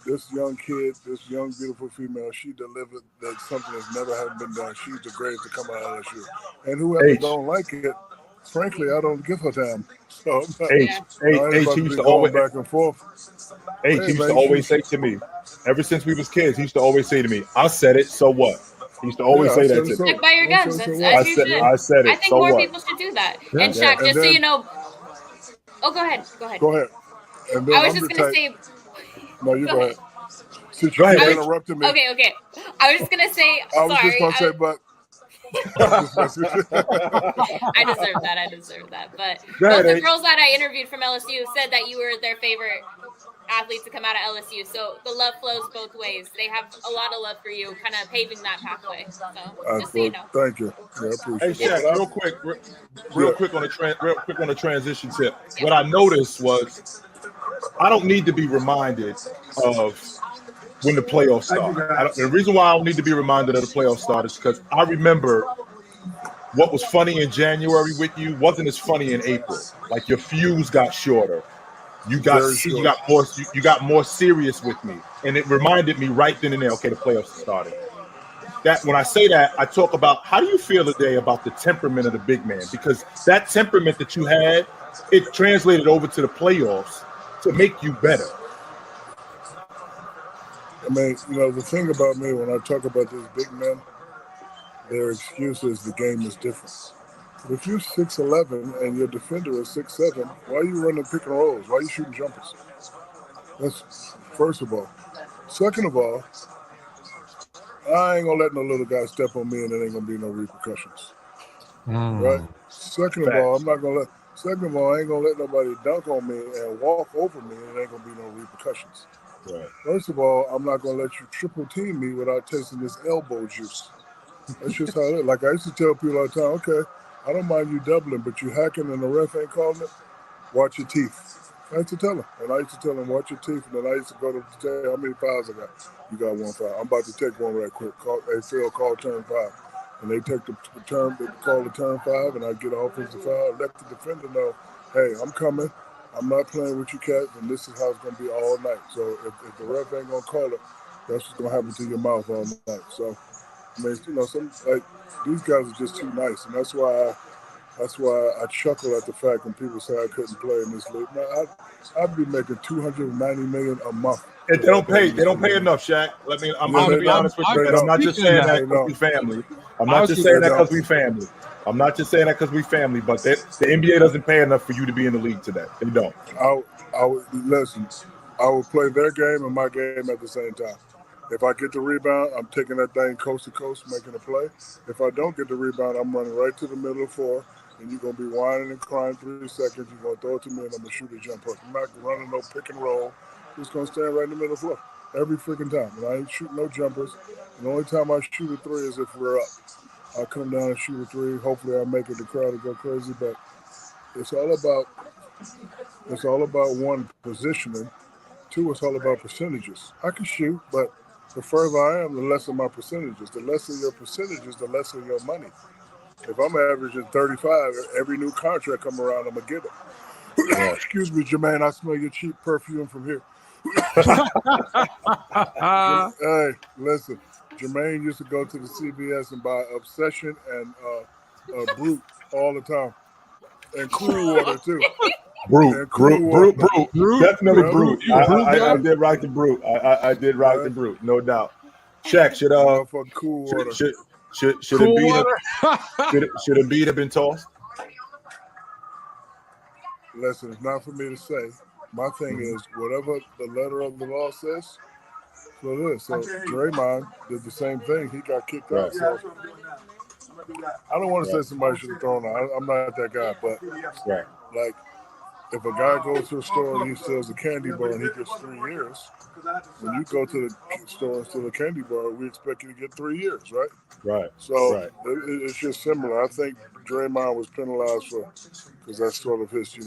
This young kid, this young, beautiful female, she delivered that something that's never had been done. She's the greatest to come out of LSU. And whoever don't like it, frankly, I don't give a damn. So H used to always back and forth. H used to always say to me, ever since we was kids, he used to always say to me, "I said it, so what?" He used to always say that to me. Stick by your guns. As you should. I said it. I think so more what? people should do that. Yeah. And Shaq, just so you know. Oh, go ahead. Go ahead. And then I was just gonna say. No, you go ahead. Since you interrupted me. Okay. I was just gonna say. I was just gonna say, but. I deserve that. But both the girls that I interviewed from LSU said that you were their favorite athlete to come out of LSU. So the love flows both ways. They have a lot of love for you, kind of paving that pathway. So just so you know. Thank you. Yeah, I appreciate Hey, Shaq, real quick on the transition tip. Yeah. What I noticed was I don't need to be reminded of when the playoffs start. The reason why I don't need to be reminded of the playoffs start is because I remember what was funny in January with you wasn't as funny in April. Like your fuse got shorter. You got more serious with me. And it reminded me right then and there, okay, the playoffs are starting. That when I say that, I talk about how do you feel today about the temperament of the big man? Because that temperament that you had, it translated over to the playoffs to make you better. I mean, the thing about me when I talk about these big men, their excuse is the game is different. But if you're 6'11" and your defender is 6'7", why are you running pick and rolls? Why are you shooting jumpers? That's first of all. Second of all, I ain't gonna let no little guy step on me and there ain't gonna be no repercussions. Right? Second of all, I ain't gonna let nobody dunk on me and walk over me and there ain't gonna be no repercussions. Right. First of all, I'm not gonna let you triple team me without tasting this elbow juice. That's just how it is. Like I used to tell people all the time, okay, I don't mind you doubling, but you hacking and the ref ain't calling it, watch your teeth. I used to tell them. And I used to tell them, watch your teeth. And then I used to go to tell how many fouls I got. You got 1 foul. I'm about to take one right quick. Phil, call turn 5. And they take the turn 5, and I get an offensive foul. Let the defender know, hey, I'm coming. I'm not playing with you cats, and this is how it's going to be all night. So if the ref ain't going to call it, that's what's going to happen to your mouth all night. So, I mean, these guys are just too nice, and that's why I chuckle at the fact when people say I couldn't play in this league. Man, I'd be making $290 million a month. And they don't pay enough, Shaq. I'm going to be honest with you. I'm not just saying that because we family. I'm not just saying that because we family. I'm not just saying that because we family, but the NBA doesn't pay enough for you to be in the league today. They don't. I would listen. I will play their game and my game at the same time. If I get the rebound, I'm taking that thing coast to coast, making a play. If I don't get the rebound, I'm running right to the middle of the floor, and you're going to be whining and crying 3 seconds. You're going to throw it to me, and I'm going to shoot a jump hook. I'm not running no pick and roll. I'm just going to stand right in the middle of the floor every freaking time. And I ain't shooting no jumpers. And the only time I shoot a 3 is if we're up. I come down and shoot a 3. Hopefully I make it. The crowd will go crazy. But it's all about one, positioning. 2, it's all about percentages. I can shoot, but the further I am, the lesser my percentages. The lesser your percentages, the lesser your money. If I'm averaging 35, every new contract come around, I'm going to get it. Yeah. Excuse me, Jermaine, I smell your cheap perfume from here. Hey, listen, Jermaine used to go to the CVS and buy Obsession and Brute all the time. And Cool Water, too. Brute. Definitely Brute. I did rock the Brute. I did rock the Brute, no doubt. Shaq, should Embiid have been tossed? listen, it's not for me to say. My thing is, whatever the letter of the law says, so it is. So Draymond did the same thing. He got kicked out. So I don't want to say somebody should have thrown out. I'm not that guy, but like, if a guy goes to a store and he steals a candy bar and he gets 3 years, when you go to the store and steal a candy bar, we expect you to get 3 years, right? Right. So it's just similar. I think Draymond was penalized because that's sort of his,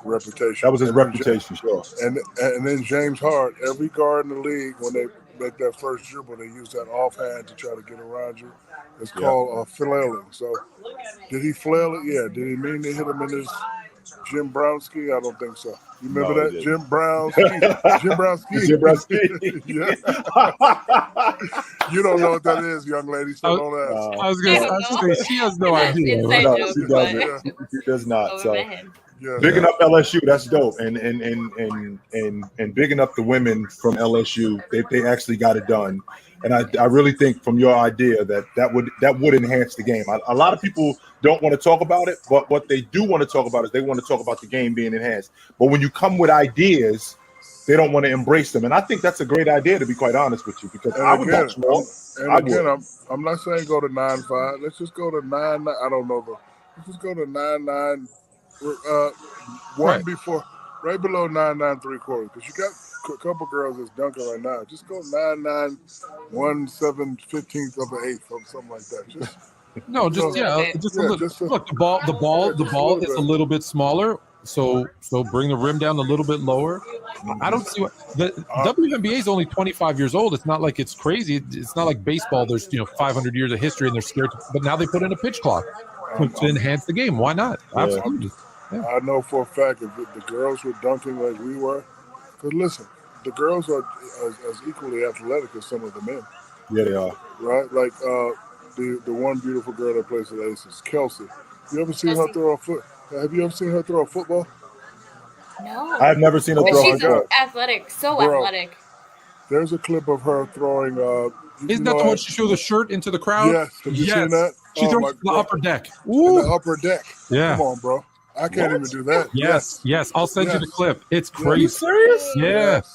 reputation. That was his reputation, sure. And then James Hart, every guard in the league, when they make that first dribble, they use that offhand to try to get around you. It's called flailing. So did he flail it? Yeah. Did he mean to hit him in his Jim Brownski? I don't think so. You remember that? Jim Brownski? Jim Brownski. Yeah. You don't know what that is, young lady, so don't ask. I was going to say, she has no idea. No, she doesn't. She does not. So bigging up LSU, that's dope. And bigging up the women from LSU, they actually got it done. And I really think from your idea that would enhance the game. A lot of people don't want to talk about it, but what they do want to talk about is they want to talk about the game being enhanced. But when you come with ideas, they don't want to embrace them. And I think that's a great idea, to be quite honest with you, because I would watch more. I'm not saying go to 9-5. Let's just go to 9-9. I don't know. Let's just go to 9-9. One before, right below 9-9 3/4, because you got a couple girls that's dunking right now. Just go 9-9 1/7/15 of an eighth or something like that. Look, the ball is a little bit smaller, so bring the rim down a little bit lower. I don't see what the WNBA is only 25 years old. It's not like it's crazy. It's not like baseball. There's 500 years of history and they're scared. But now they put in a pitch clock to enhance the game. Why not? Absolutely. Yeah. I know for a fact if the girls were dunking like we were, because listen, the girls are as equally athletic as some of the men. Yeah, they are. Right? Like the one beautiful girl that plays for the Aces, Kelsey. You ever seen her throw a foot? Have you ever seen her throw a football? No. I've never seen her throw a football. She's athletic, athletic. There's a clip of her throwing. Isn't that the one she threw the shirt into the crowd? Yes. Have you seen that? She throws the upper deck. Ooh. The upper deck. Yeah. Come on, bro. I can't even do that. Yes. I'll send you the clip. It's crazy. Are you serious?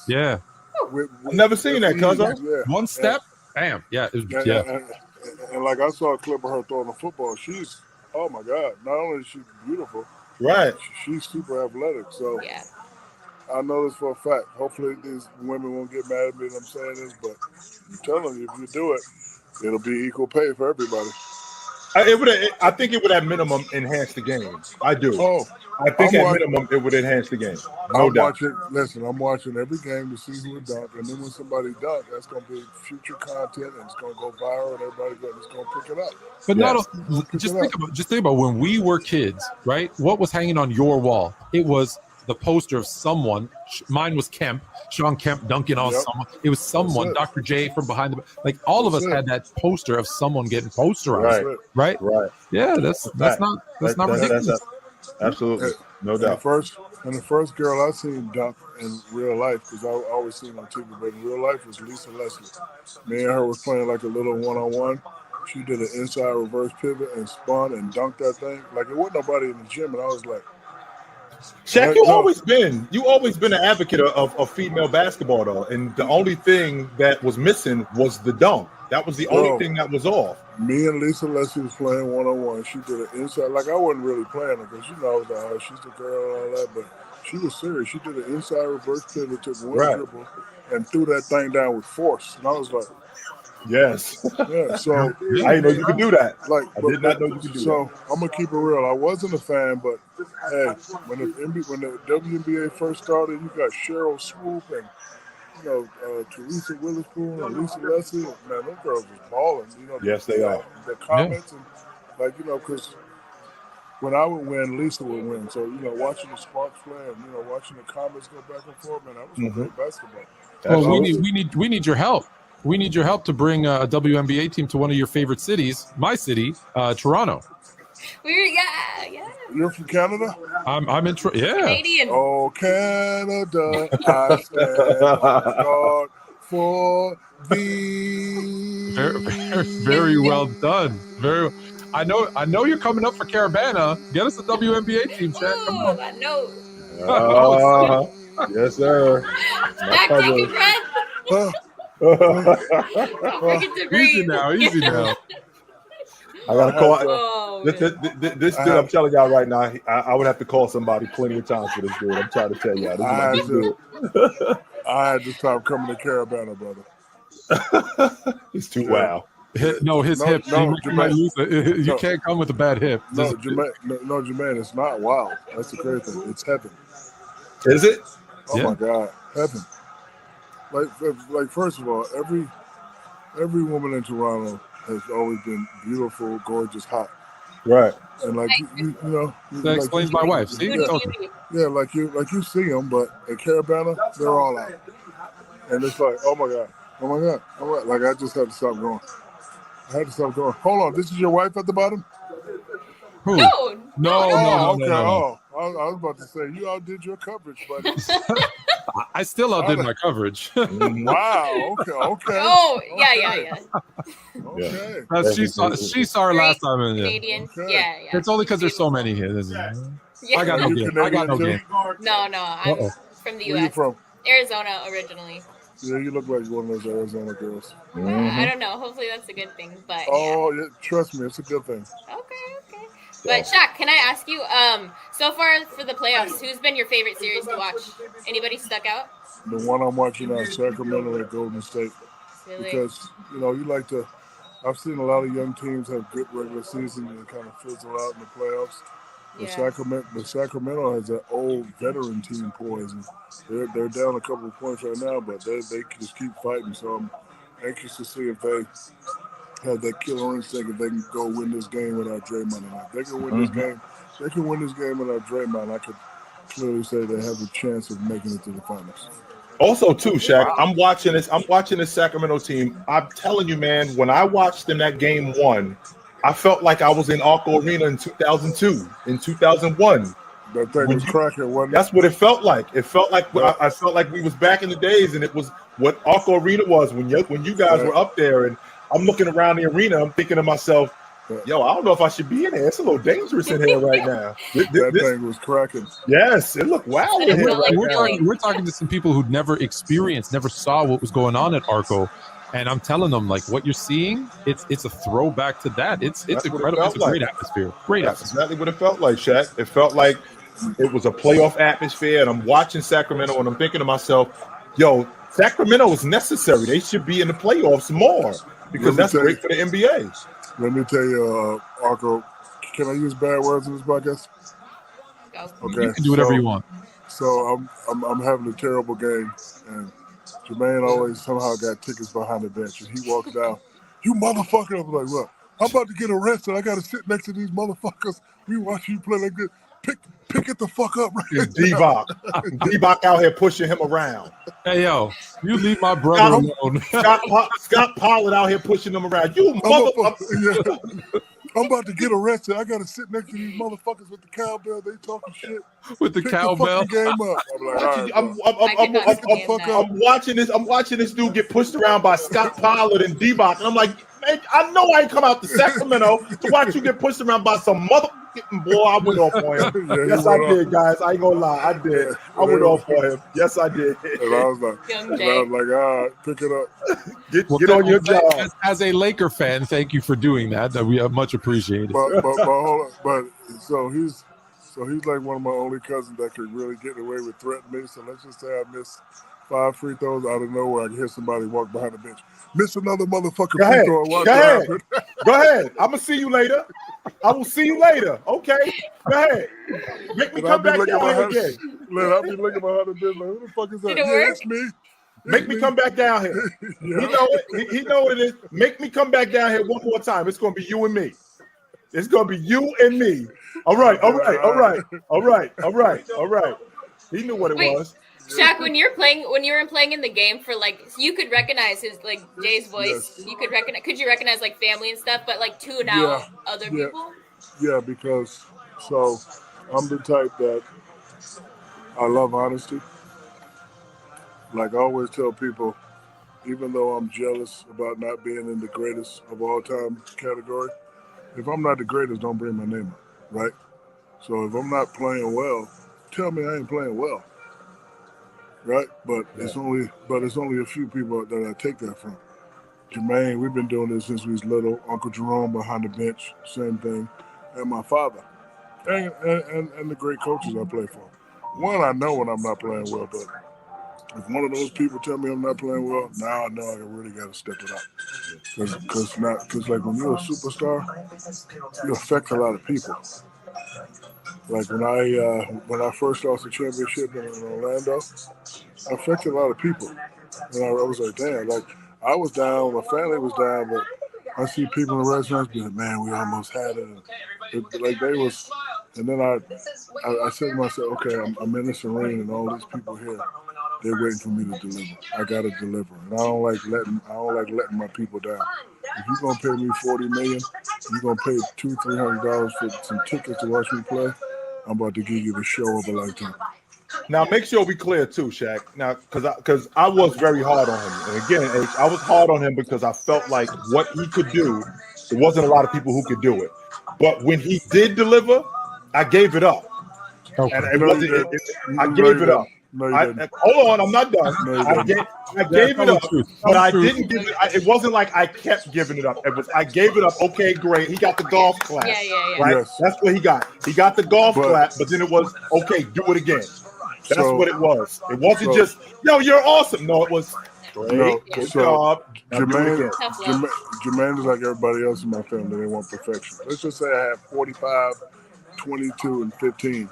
Yeah. I've never seen that, cuz. One step, bam. Yeah. And like I saw a clip of her throwing a football. She's, oh my God, not only is she beautiful, right? She's super athletic. So I know this for a fact. Hopefully these women won't get mad at me that I'm saying this, but I'm telling you, if you do it, it'll be equal pay for everybody. I think it would at minimum enhance the game. I do. I think at minimum it would enhance the game. No doubt. I'm watching every game to see who would dunk, and then when somebody dunk, that's going to be future content, and it's going to go viral, and everybody's going to pick it up. But just think about when we were kids, right? What was hanging on your wall? It was the poster of someone. Mine was Kemp, Sean Kemp dunking on someone. It was someone, Dr. J from behind the all of us had that poster of someone getting posterized. Right. Yeah, that's not ridiculous. Absolutely, no doubt. And the first girl I seen dunk in real life, because I always seen on TV, but in real life was Lisa Leslie. Me and her was playing like a little one-on-one. She did an inside reverse pivot and spun and dunked that thing. Like it wasn't nobody in the gym, and I was like, Shaq, you always been an advocate of female basketball though, and the only thing that was missing was the dunk. That was the only thing that was off. Me and Lisa Leslie was playing one-on-one. She did an inside, like I wasn't really playing her because she's the girl and all that, but she was serious. She did an inside reverse pivot, took one dribble, and threw that thing down with force. And I was like, yes. Yeah, so I didn't know you could do that. I did not know you could do that. So I'm gonna keep it real. I wasn't a fan, but hey, when the WNBA first started, you got Cheryl Swoop and Teresa Witherspoon and Lisa Leslie. Man, those girls was balling. Yes, they are. The comments and because when I would win, Lisa would win. So watching the sparks play and watching the comments go back and forth, man, that was some great basketball. Well, we need your help. We need your help to bring a WNBA team to one of your favorite cities. My city, Toronto. You're from Canada? I'm in Canadian. Oh, Canada, I stand God for thee. Very well done. I know you're coming up for Caravana. Get us a WNBA team, Chad. Come on. I know. Yes, sir. Shaq, take a breath. Don't forget to breathe. Easy now, easy now. I gotta call. Oh, This dude, I'm telling y'all right now, I would have to call somebody plenty of times for this dude. I'm trying to tell y'all. This dude. I had to stop coming to Caravana, brother. It's too wild. His hip. No, You no. can't come with a bad hip. No, Jermaine, it's not wild. That's the crazy thing. It's heaven. Is it? Oh my God, heaven. Like first of all, every woman in Toronto has always been beautiful, gorgeous, hot. Right. And like you know, That explains my wife. See, yeah, like you see them, but at Caravana, they're all out. And it's like, oh my God. Like I just had to stop going. Hold on, this is your wife at the bottom? Who? No. Okay. Oh, I was about to say you outdid your coverage, buddy. I still outdid my coverage. Wow. Okay. Oh, yeah. Okay. She saw her last time in there. Canadian. Okay. Yeah. It's only because there's so many here. Yeah. I got no game. No, I'm from the Where you U.S. from? Arizona originally. Yeah, you look like one of those Arizona girls. I don't know. Hopefully that's a good thing. But yeah, trust me, it's a good thing. Okay. But Shaq, can I ask you, so far for the playoffs, who's been your favorite series to watch? Anybody stuck out? The one I'm watching now, Sacramento at Golden State. Really? Because, you like to – I've seen a lot of young teams have good regular seasons and kind of fizzle out in the playoffs. But Sacramento has that old veteran team poison. They're down a couple of points right now, but they just keep fighting. So I'm anxious to see if they have that killer instinct, if they can go win this game without Draymond. If they can win this game, without Draymond, I could clearly say they have a chance of making it to the finals. Also, too, Shaq, I'm watching this Sacramento team. I'm telling you, man, when I watched them that game one, I felt like I was in Arco Arena in 2002, in 2001. That thing was cracking, wasn't it? That's what it felt like. It felt like I felt like we was back in the days, and it was what Arco Arena was when you guys were up there. And I'm looking around the arena, I'm thinking to myself, yo, I don't know if I should be in here. It's a little dangerous in here right now. That thing was cracking. Yes, it looked wild in here. We're talking to some people who'd never saw what was going on at Arco. And I'm telling them, like, what you're seeing, it's a throwback to that. It's incredible. It's a great atmosphere. That's exactly what it felt like, Shaq. It felt like it was a playoff atmosphere. And I'm watching Sacramento, and I'm thinking to myself, yo, Sacramento is necessary. They should be in the playoffs more because that's great for the NBA. Let me tell you, Arco, can I use bad words in this podcast? Okay. You can do whatever you want. So I'm having a terrible game, and Jermaine always somehow got tickets behind the bench, and he walks down. You motherfucker! I'm like, look, I'm about to get arrested. I got to sit next to these motherfuckers. We watch you play like this. Pick it the fuck up, right? D-Bach out here pushing him around. Hey, yo, you leave my brother alone. Scott Pollard out here pushing him around. You motherfucker. I'm about to get arrested. I got to sit next to these motherfuckers with the cowbell. They talking shit. With the cowbell. Game up. I'm like, I'm watching this dude get pushed around by Scott Pollard and D-Bach. And I'm like, man, I know I ain't come out to Sacramento to watch you get pushed around by some motherfucking boy. I went off on him. Yes, I did, guys. I ain't gonna lie. I did. I went off on him. Yes, I did. And I was like, all right, pick it up. Get on your job. As a Laker fan, thank you for doing that. That we have much appreciated. But so he's like one of my only cousins that could really get away with threatening me. So let's just say I miss 5 free throws out of nowhere. I can hear somebody walk behind the bench. Miss another motherfucking free throw. Go ahead. I'm gonna see you later. I will see you later. Okay. Go ahead. Make me come back down here again. I'll be looking behind the bench like, who the fuck is that? That's me. Make me come back down here. He know it. He know what it is. Make me come back down here one more time. It's gonna be you and me. It's gonna be you and me. All right. He knew what it was. Shaq, when you were playing in the game for like, you could recognize his like Jay's voice. Yes. Could you recognize like family and stuff, but like tune out other people? Yeah, because I'm the type that I love honesty. Like I always tell people, even though I'm jealous about not being in the greatest of all time category, if I'm not the greatest, don't bring my name up, right? So if I'm not playing well, tell me I ain't playing well, right? But it's only a few people that I take that from. Jermaine, we've been doing this since we was little. Uncle Jerome behind the bench, same thing, and my father, and the great coaches I play for. One, I know when I'm not playing well, but if one of those people tell me I'm not playing well, now I know I really got to step it up. Because like when you're a superstar, you affect a lot of people. Like when I first lost the championship in Orlando, I affected a lot of people. And I was like, damn, like I was down, my family was down, but I see people in the restaurants be like, man, we almost had it. And like they was, and then I said to myself, okay, I'm in this arena and all these people here, they're waiting for me to deliver. I gotta deliver, and I don't like letting my people down. If you're gonna pay me $40 million, you're gonna pay $200-300 for some tickets to watch me play. I'm about to give you the show of a lifetime. Now, make sure we clear too, Shaq. Now, because I was very hard on him, and again, I was hard on him because I felt like what he could do, there wasn't a lot of people who could do it. But when he did deliver, I gave it up, and it wasn't. I gave it up. No, you didn't. Hold on, I'm not done. No, you I gave it up, but I didn't give it. It wasn't like I kept giving it up. It was I gave it up. Okay, great. He got the golf clap. Yeah. Right. Yes. That's what he got. He got the golf clap, but then it was okay. Do it again. That's what it was. It wasn't just yo, you're awesome. No, it was great. Good job. Jermaine is like everybody else in my family. They want perfection. Let's just say I have 45, 22, and 15.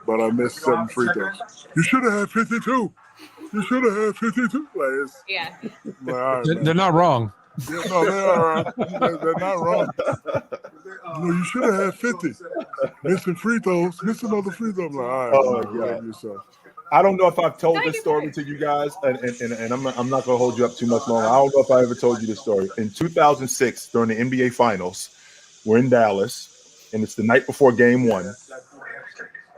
But I missed 7 free throws. You should have had 52. You should have had 52. Like like, all right, they're not wrong. Yeah, no, they are. They're not wrong. No, you should have had 50. Missing free throws. Miss another free throw. I'm like, all right, man, yourself. I don't know if I've told this story to you guys, and I'm not going to hold you up too much longer. I don't know if I ever told you this story. In 2006, during the NBA Finals, we're in Dallas, and it's the night before Game 1.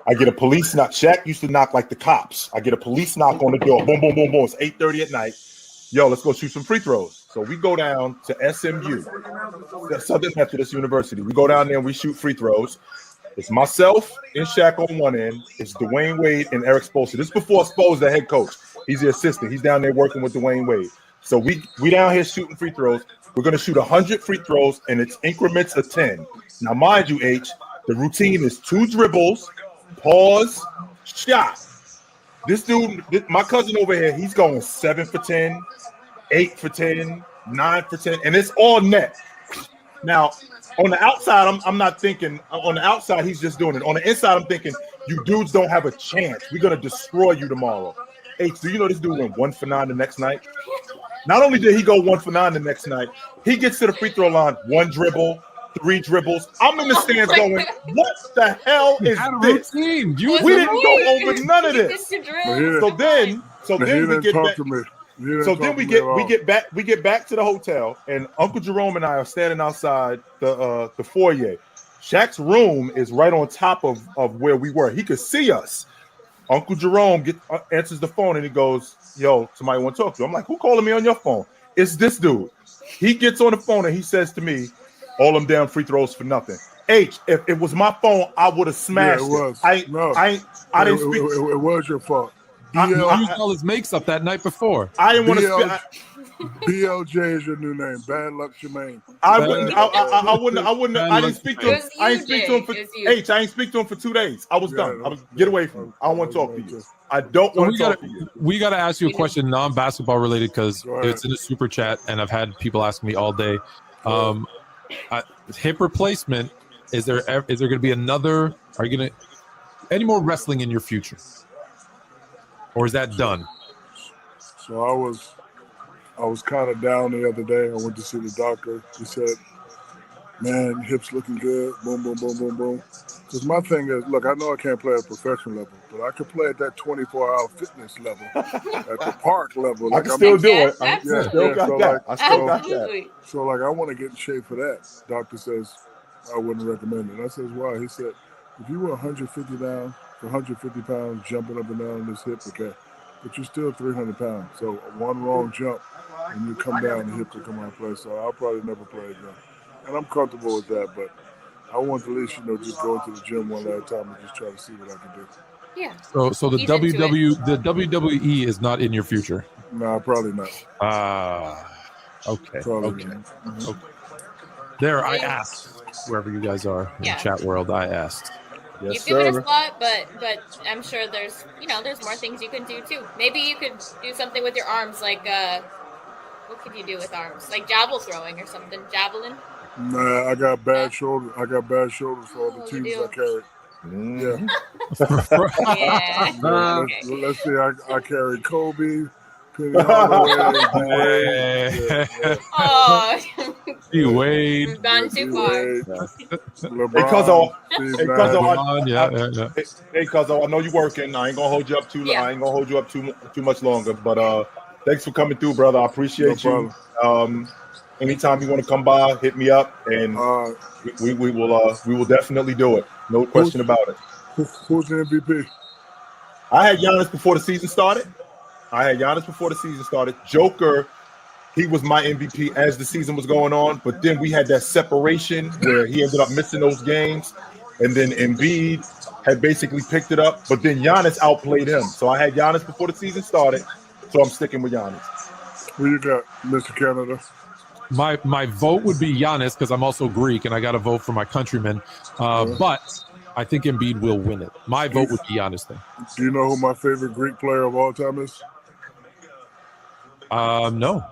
I get a police knock. Shaq used to knock like the cops. I get a police knock on the door. Boom, boom, boom, boom. It's 8:30 at night. Yo, let's go shoot some free throws. So we go down to SMU, Southern Methodist University. We go down there and we shoot free throws. It's myself and Shaq on one end. It's Dwayne Wade and Eric Spoelstra. This is before Spoelstra, the head coach. He's the assistant. He's down there working with Dwayne Wade. So we down here shooting free throws. We're going to shoot 100 free throws, and it's increments of 10. Now, mind you, H, the routine is 2 dribbles, pause, shot. This dude, my cousin over here, he's going 7 for 10, 8 for 10, 9 for 10, and it's all net. Now, on the outside, I'm not thinking, on the outside, he's just doing it. On the inside, I'm thinking, you dudes don't have a chance. We're going to destroy you tomorrow. H, do you know this dude went 1 for 9 the next night? Not only did he go 1 for 9 the next night, he gets to the free throw line, 1 dribble, 3 dribbles. I'm in the stands going, what the hell is this? We didn't go over none of this. So then we get back to the hotel, and Uncle Jerome and I are standing outside the foyer. Shaq's room is right on top of where we were. He could see us. Uncle Jerome answers the phone and he goes, yo, somebody want to talk to you. I'm like, who calling me on your phone? It's this dude. He gets on the phone and he says to me, all them damn free throws for nothing. H, if it was my phone, I would have smashed it. Was. I didn't speak. It was your fault. He used all his makes up that night before. I didn't want to speak. BLJ is your new name. Bad luck, Jermaine. I wouldn't. I didn't speak to him. I didn't speak to him for H. I didn't speak to him for 2 days. I was done. Get away from him. I don't want to talk to you. I don't want to talk to you. We got to ask you a question, non-basketball related, because it's in the super chat, and I've had people ask me all day. Hip replacement. Is there going to be another? Are you going to any more wrestling in your future, or is that done? So I was kind of down the other day. I went to see the doctor. He said, man, hips looking good. Boom, boom, boom, boom, boom. Because my thing is, look, I know I can't play at a professional level, but I could play at that 24-hour fitness level, at the park level. I can still do it. I still got that. So, like, I want to get in shape for that. Doctor says I wouldn't recommend it. I says, why? He said, if you were 150 pounds, jumping up and down on this hip, okay, but you're still 300 pounds. So one wrong jump, and you come down, the hip will come out of play. So I'll probably never play again. And I'm comfortable with that, but I want to at least, just go into the gym one last time and just try to see what I can do. Yeah. So the He's into the WWE is not in your future. Nah, probably not. Okay. Probably Okay. not. Okay. There, I Yeah. asked whoever you guys are in Yeah. chat world. I asked. Yes, You've given sir. us a lot, but I'm sure there's more things you can do too. Maybe you could do something with your arms, like what could you do with arms? Like javelin throwing or something. Javelin. Nah, I got bad shoulders. I got bad shoulders for all the Oh, you teams do. I carried. Mhm. Yeah. Yeah, Okay. let's see. I carried Kobe, Penny Hardaway, D Wade. Yeah. Oh, Wade. we've gone too far. LeBron, Hey, Cuzzo. Steve Hey, Nash. Cuzzo. Yeah. Hey, Cuzzo. I know you're working. I ain't gonna hold you up Yeah. I ain't gonna hold you up too much longer. But thanks for coming through, brother. I No appreciate you. problem. Anytime you want to come by, hit me up, and we will definitely do it. No question about it. Who's the MVP? I had Giannis before the season started. Joker, he was my MVP as the season was going on, but then we had that separation where he ended up missing those games, and then Embiid had basically picked it up, but then Giannis outplayed him. So I had Giannis before the season started, so I'm sticking with Giannis. Who you got, Mr. Canada? My vote would be Giannis because I'm also Greek and I got to vote for my countrymen. But I think Embiid will win it. My vote would be Giannis, though. Do you know who my favorite Greek player of all time is? No.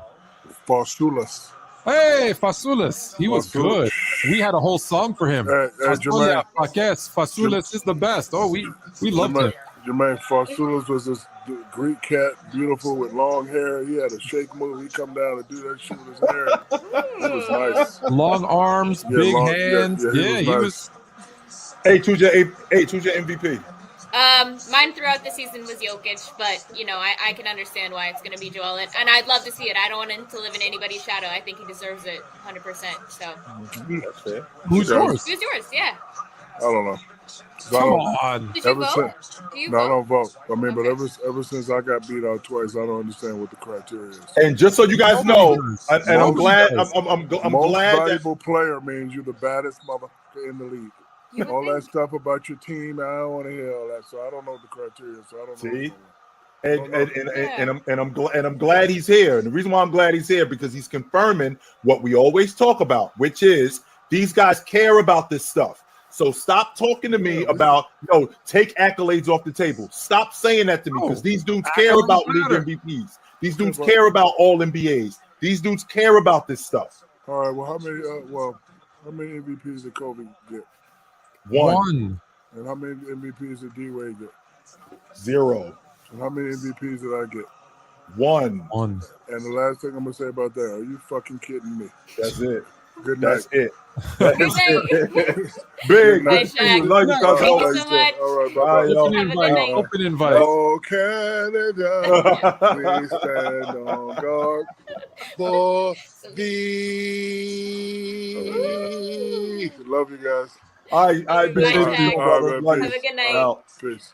Fastulas. Hey, Fasulas. He was good. We had a whole song for him. Jermaine. Fasulas is the best. Oh, we loved him. Jermaine Fastulas was this Greek cat, beautiful with long hair. He had a shake move. He'd come down and do that shit with his hair. It was nice. Long arms, big hands. Yeah, he was. Hey, Tuja MVP. Mine throughout the season was Jokic, but I can understand why it's going to be Joel, and I'd love to see it. I don't want him to live in anybody's shadow. I think he deserves it 100%. So, That's fair. Who's yours? Who's yours? Yeah. I don't know. Come on. Did you vote? Do you No, I vote? don't vote. I mean, but ever since I got beat out twice, I don't understand what the criteria is. And just so you guys know, and I'm glad, I'm Most glad that valuable player means you're the baddest motherfucker in the league. All that stuff about your team, I don't want to hear all that. So I don't know the criteria. So I don't know. And I'm glad he's here. And the reason why I'm glad he's here because he's confirming what we always talk about, which is these guys care about this stuff. So stop talking to me about take accolades off the table. Stop saying that to me because these dudes care about league MVPs. These dudes care about all NBAs. These dudes care about this stuff. All right. Well, how many MVPs did Kobe get? One. And how many MVPs did D Wade get? 0. And how many MVPs did I get? 1. And the last thing I'm gonna say about that, are you fucking kidding me? That's it. Good night. That's it. Good night. Big. Bye, Shaq. Love you, Thank you so much. All right, bye. Open invite. Oh, Canada, please stand on guard for thee. Love you guys. I Bye, Shaq. brother. All right, Have a good night. Out. Peace.